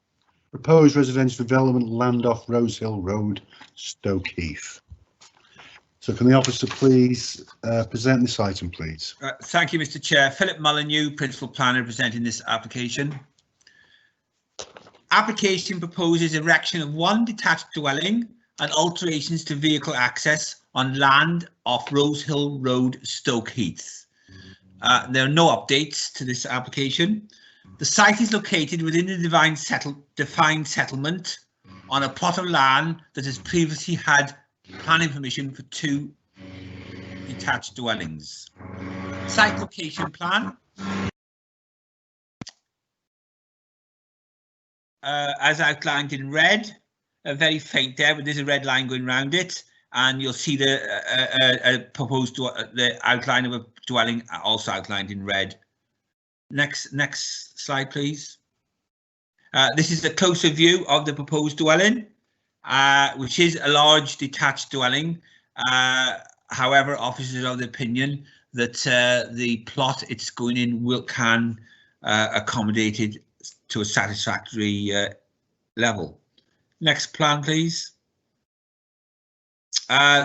Proposed residential development, land off Rose Hill Road, Stoke Heath. So can the officer please present this item, please? Thank you, Mr. Chair. Philip Molyneux, Principal Planner, presenting this application. Application proposes erection of one detached dwelling and alterations to vehicle access on land off Rose Hill Road, Stoke Heath. There are no updates to this application. The site is located within the defined settlement on a plot of land that has previously had planning permission for 2 detached dwellings. Site location plan. As outlined in red, very faint there, but there's a red line going around it, and you'll see the proposed the outline of a dwelling also outlined in red. Next slide, please. This is a closer view of the proposed dwelling, which is a large detached dwelling. However, officers are of the opinion that the plot it's going in can accommodate it to a satisfactory level. Next plan, please.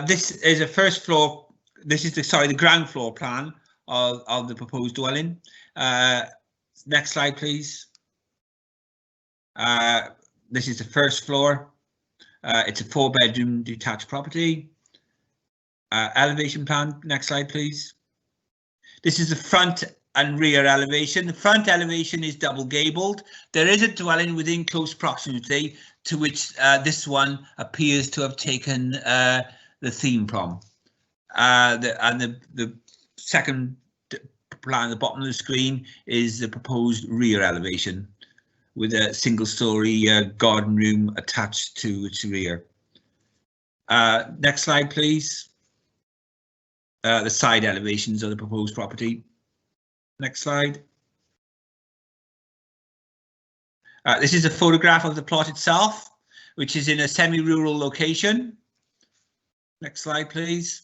This is a first floor. This is the ground floor plan of the proposed dwelling. Next slide, please. This is the first floor. It's a 4-bedroom detached property. Elevation plan. Next slide, please. This is the front and rear elevation. The front elevation is double gabled. There is a dwelling within close proximity to which this one appears to have taken the theme from. The second plan at the bottom of the screen is the proposed rear elevation with a single-story garden room attached to its rear. Next slide, please. The side elevations of the proposed property. Next slide. This is a photograph of the plot itself, which is in a semi-rural location. Next slide, please.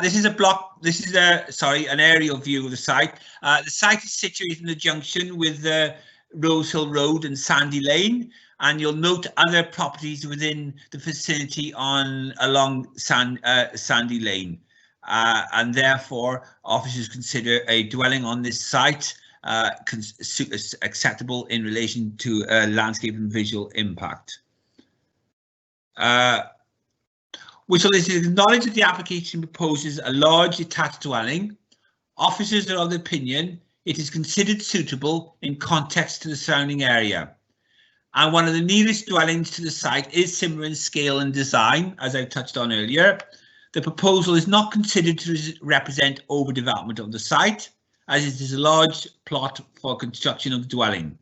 This is an aerial view of the site. The site is situated in the junction with Rose Hill Road and Sandy Lane, and you'll note other properties within the vicinity along Sandy Lane. And therefore, officers consider a dwelling on this site acceptable in relation to landscape and visual impact. Which is acknowledged that the application proposes a large detached dwelling. Officers are of the opinion it is considered suitable in context to the surrounding area. And one of the nearest dwellings to the site is similar in scale and design, as I touched on earlier. The proposal is not considered to represent overdevelopment of the site, as it is a large plot for construction of the dwelling.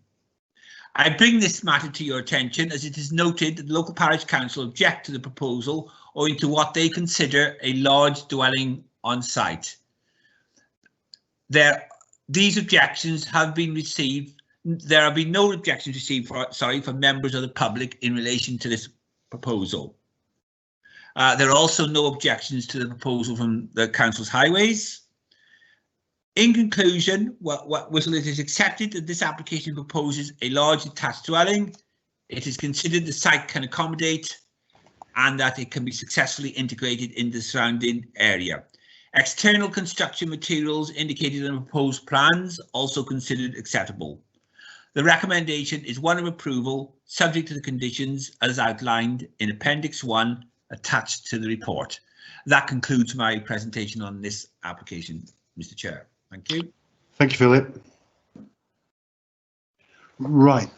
I bring this matter to your attention as it is noted that the local parish council object to the proposal owing to what they consider a large dwelling on site. These objections have been received. There have been no objections received from members of the public in relation to this proposal. There are also no objections to the proposal from the council's highways. In conclusion, while it is accepted that this application proposes a large detached dwelling, it is considered the site can accommodate and that it can be successfully integrated into the surrounding area. External construction materials indicated in the proposed plans also considered acceptable. The recommendation is one of approval, subject to the conditions as outlined in Appendix 1 attached to the report. That concludes my presentation on this application, Mr. Chair. Thank you. Thank you, Philip. Right.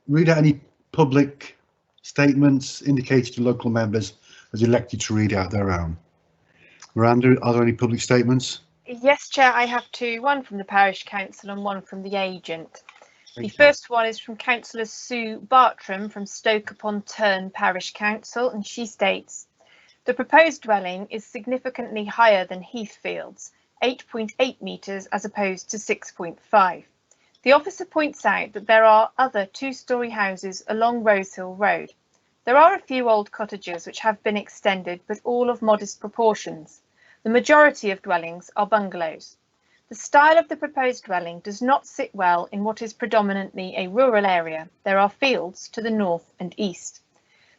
Read out any public statements indicated to local members as elected to read out their own. Miranda, are there any public statements? Yes, Chair, I have two, one from the Parish Council and one from the agent. The first one is from Councillor Sue Bartram from Stoke-upon-Tern Parish Council, and she states, the proposed dwelling is significantly higher than Heathfield's, 8.8 metres as opposed to 6.5. The officer points out that there are other two-storey houses along Rosehill Road. There are a few old cottages which have been extended, but all of modest proportions. The majority of dwellings are bungalows. The style of the proposed dwelling does not sit well in what is predominantly a rural area. There are fields to the north and east.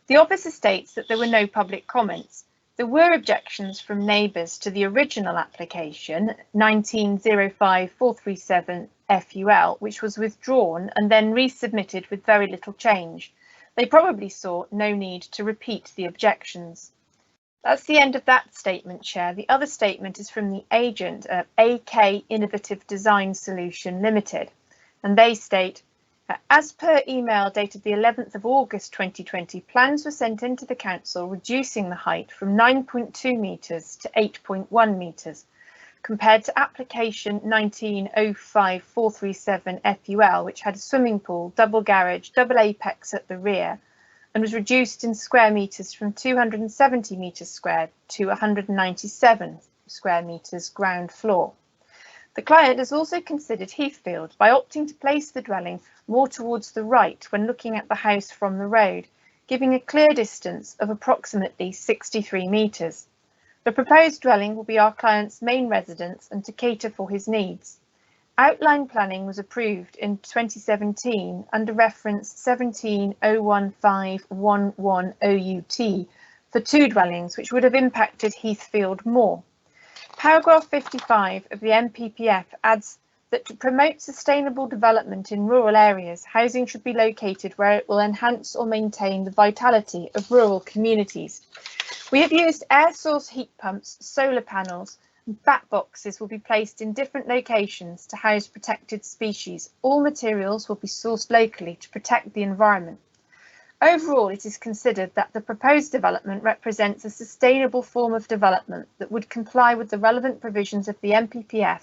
The officer states that there were no public comments. There were objections from neighbours to the original application, 1905-437 FUL, which was withdrawn and then resubmitted with very little change. They probably saw no need to repeat the objections. That's the end of that statement, Chair. The other statement is from the agent, AK Innovative Design Solution Limited, and they state, as per email dated the 11th of August 2020, plans were sent into the council reducing the height from 9.2 metres to 8.1 metres, compared to application 1905-437 FUL, which had a swimming pool, double garage, double apex at the rear, and was reduced in square metres from 270 metres squared to 197 square metres ground floor. The client has also considered Heathfield by opting to place the dwelling more towards the right when looking at the house from the road, giving a clear distance of approximately 63 metres. The proposed dwelling will be our client's main residence and to cater for his needs. Outline planning was approved in 2017 under reference 17.015.11 OUT for two dwellings, which would have impacted Heathfield more. Paragraph 55 of the MPPF adds that to promote sustainable development in rural areas, housing should be located where it will enhance or maintain the vitality of rural communities. We have used air source heat pumps, solar panels, and bat boxes will be placed in different locations to house protected species. All materials will be sourced locally to protect the environment. Overall, it is considered that the proposed development represents a sustainable form of development that would comply with the relevant provisions of the MPPF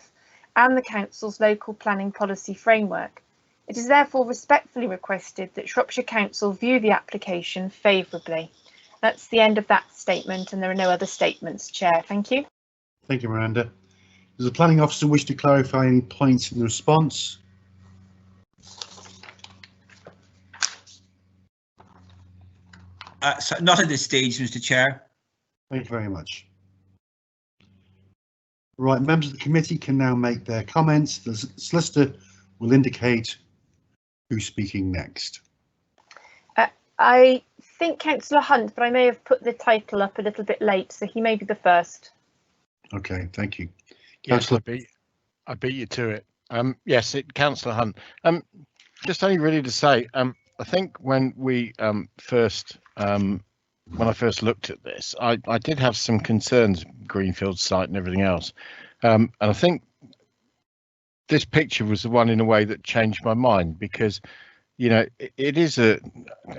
and the Council's local planning policy framework. It is therefore respectfully requested that Shropshire Council view the application favourably. That's the end of that statement, and there are no other statements, Chair. Thank you. Thank you, Miranda. Does the planning officer wish to clarify any points in the response? So not at this stage, Mr. Chair. Thank you very much. Right, members of the committee can now make their comments. The solicitor will indicate who's speaking next. I think Councillor Hunt, but I may have put the title up a little bit late, so he may be the first. Okay, thank you. Yes, I beat you to it. Yes, Councillor Hunt. Just only really to say, I think when we first when I first looked at this, I did have some concerns, Greenfield site and everything else, and I think this picture was the one in a way that changed my mind, because you know it is I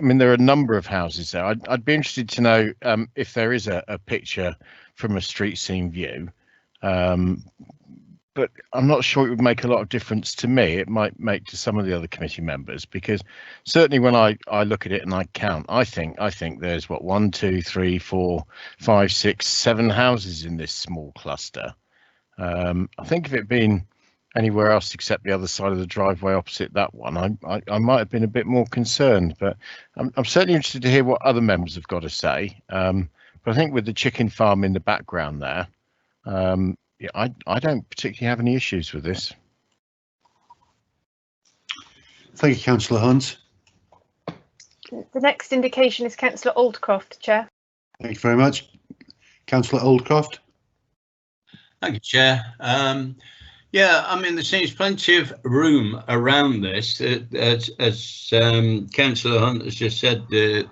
mean there are a number of houses there. I'd be interested to know if there is a picture from a street scene view, but I'm not sure it would make a lot of difference to me. It might make to some of the other committee members, because certainly when I look at it and I count, I think there's what, 1, 2, 3, 4, 5, 6, 7 houses in this small cluster. I think if it been anywhere else except the other side of the driveway opposite that one, I might have been a bit more concerned. But I'm certainly interested to hear what other members have got to say. But I think with the chicken farm in the background there, yeah, I don't particularly have any issues with this. Thank you, Councillor Hunt. The next indication is Councillor Aldcroft, Chair. Thank you very much. Councillor Aldcroft. Thank you, Chair. Yeah, I mean, there seems plenty of room around this. As Councillor Hunt has just said, the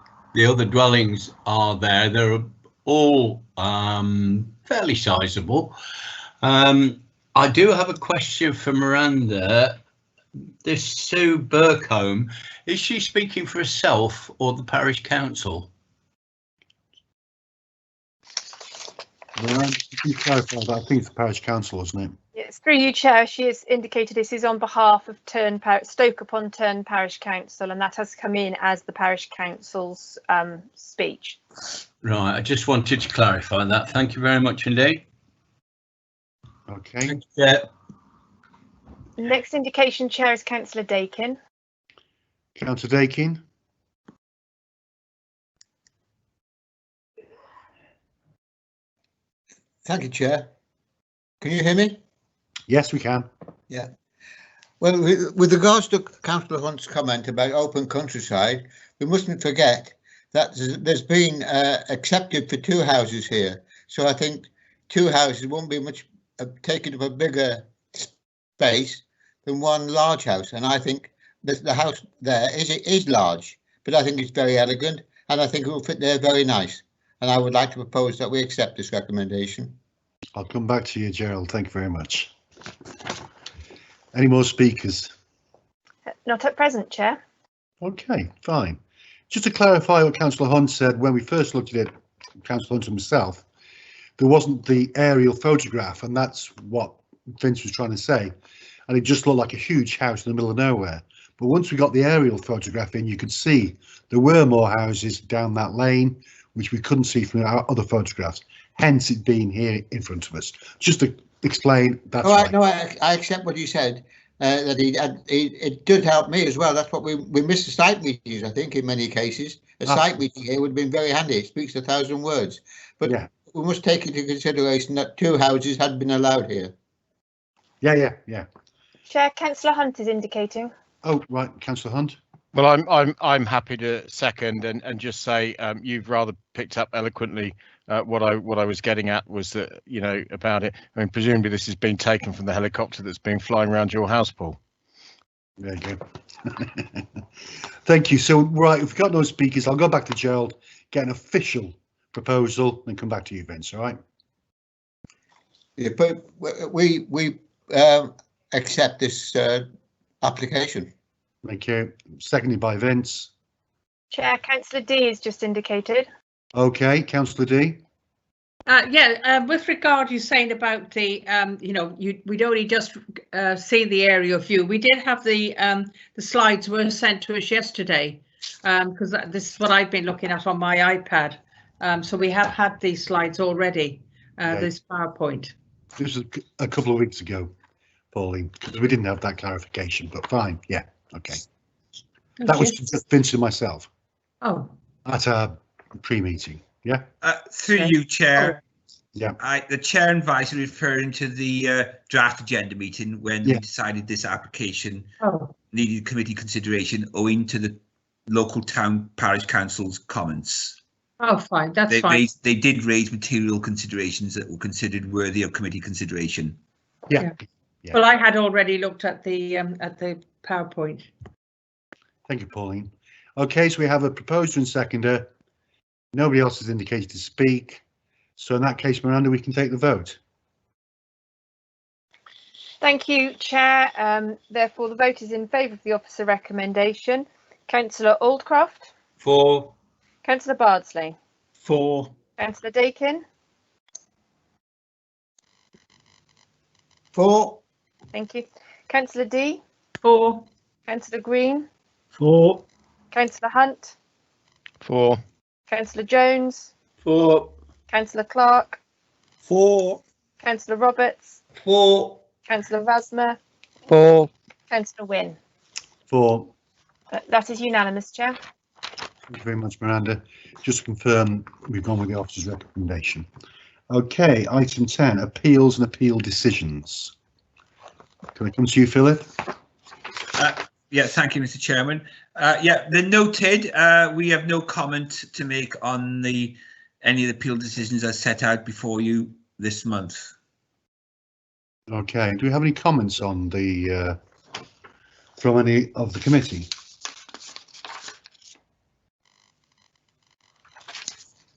other dwellings are there. They're all fairly sizable. I do have a question for Miranda. This Sue Burcombe, is she speaking for herself or the parish council? Miranda, can you clarify that? I think it's the parish council, isn't it? Yes, through you, Chair. She has indicated this is on behalf of Stoke-upon-Tern Parish Council, and that has come in as the parish council's speech. Right, I just wanted to clarify that. Thank you very much indeed. Okay. Yeah. Next indication, Chair, is Councillor Dakin. Councillor Dakin. Thank you, Chair. Can you hear me? Yes, we can. Yeah. Well, with regards to Councillor Hunt's comment about open countryside, we mustn't forget that there's been accepted for 2 houses here. So I think 2 houses won't be much taking up a bigger space than 1 large house. And I think the house there is large, but I think it's very elegant, and I think it will fit there very nice. And I would like to propose that we accept this recommendation. I'll come back to you, Gerald. Thank you very much. Any more speakers? Not at present, Chair. Okay, fine. Just to clarify what Councillor Hunt said, when we first looked at it, Councillor Hunt himself, there wasn't the aerial photograph, and that's what Vince was trying to say. And it just looked like a huge house in the middle of nowhere. But once we got the aerial photograph in, you could see there were more houses down that lane, which we couldn't see from our other photographs. Hence it being here in front of us. Just to explain, that's right. No, I accept what you said. That it did help me as well. That's what we missed the site meetings, I think, in many cases. A site meeting here would have been very handy. It speaks 1,000 words. But yeah, we must take into consideration that 2 houses had been allowed here. Yeah. Chair, Councillor Hunt is indicating. Oh, right, Councillor Hunt. Well, I'm happy to second and just say you've rather picked up eloquently what I was getting at was that, you know, about it. I mean, presumably this has been taken from the helicopter that's been flying around your house, Paul. There you go. Thank you. So, right, if we've got no speakers, I'll go back to Gerald, get an official proposal, and come back to you, Vince. All right. Yeah, but we accept this application. Thank you. Seconded by Vince. Chair, Councillor D is just indicated. Okay, Councillor D. With regard, you're saying about the, you know, we'd only just seen the aerial view. We did have the slides were sent to us yesterday, because this is what I've been looking at on my iPad. So we have had these slides already, this PowerPoint. This was a couple of weeks ago, Pauline, because we didn't have that clarification, but fine, yeah, okay. That was just Vince and myself. Oh. At our pre-meeting, yeah? Through you, Chair. Yeah. The Chair and Vice are referring to the draft agenda meeting when we decided this application needed committee consideration owing to the local town parish council's comments. Oh, fine, that's fine. They did raise material considerations that were considered worthy of committee consideration. Yeah. Well, I had already looked at the PowerPoint. Thank you, Pauline. Okay, so we have a proposer and seconder. Nobody else has indicated to speak. So in that case, Miranda, we can take the vote. Thank you, Chair. Therefore, the vote is in favour of the officer recommendation. Councillor Aldcroft. For. Councillor Bardsley. For. Councillor Dakin. 4. Thank you. Councillor D. 4. Councillor Green. 4. Councillor Hunt. 4. Councillor Jones. 4. Councillor Clark. 4. Councillor Roberts. 4. Councillor Vasmer. 4. Councillor Wynne. 4. That is unanimous, Chair. Thank you very much, Miranda. Just to confirm, we've gone with the officer's recommendation. Okay, item 10, appeals and appeal decisions. Can I come to you, Philip? Yeah, thank you, Mr. Chairman. Yeah, they're noted. We have no comment to make on any of the appeal decisions as set out before you this month. Okay, do we have any comments on the from any of the committee?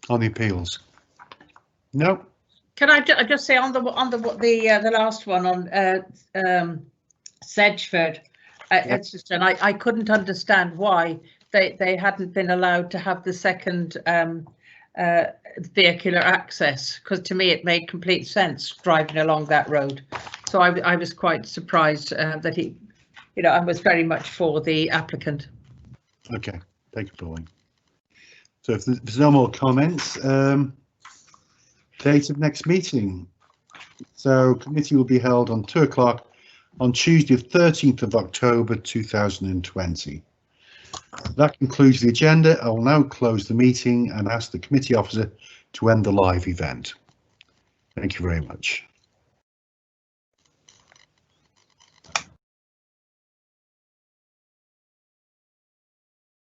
On the appeals? No. Can I just say on the last one on Sedgeford, Edgerton, I couldn't understand why they hadn't been allowed to have the second vehicular access, because to me it made complete sense driving along that road. So I was quite surprised that he, I was very much for the applicant. Okay, thank you, Pauline. So if there's no more comments, date of next meeting. So committee will be held on 2 o'clock on Tuesday, 13th of October 2020. That concludes the agenda. I will now close the meeting and ask the committee officer to end the live event. Thank you very much.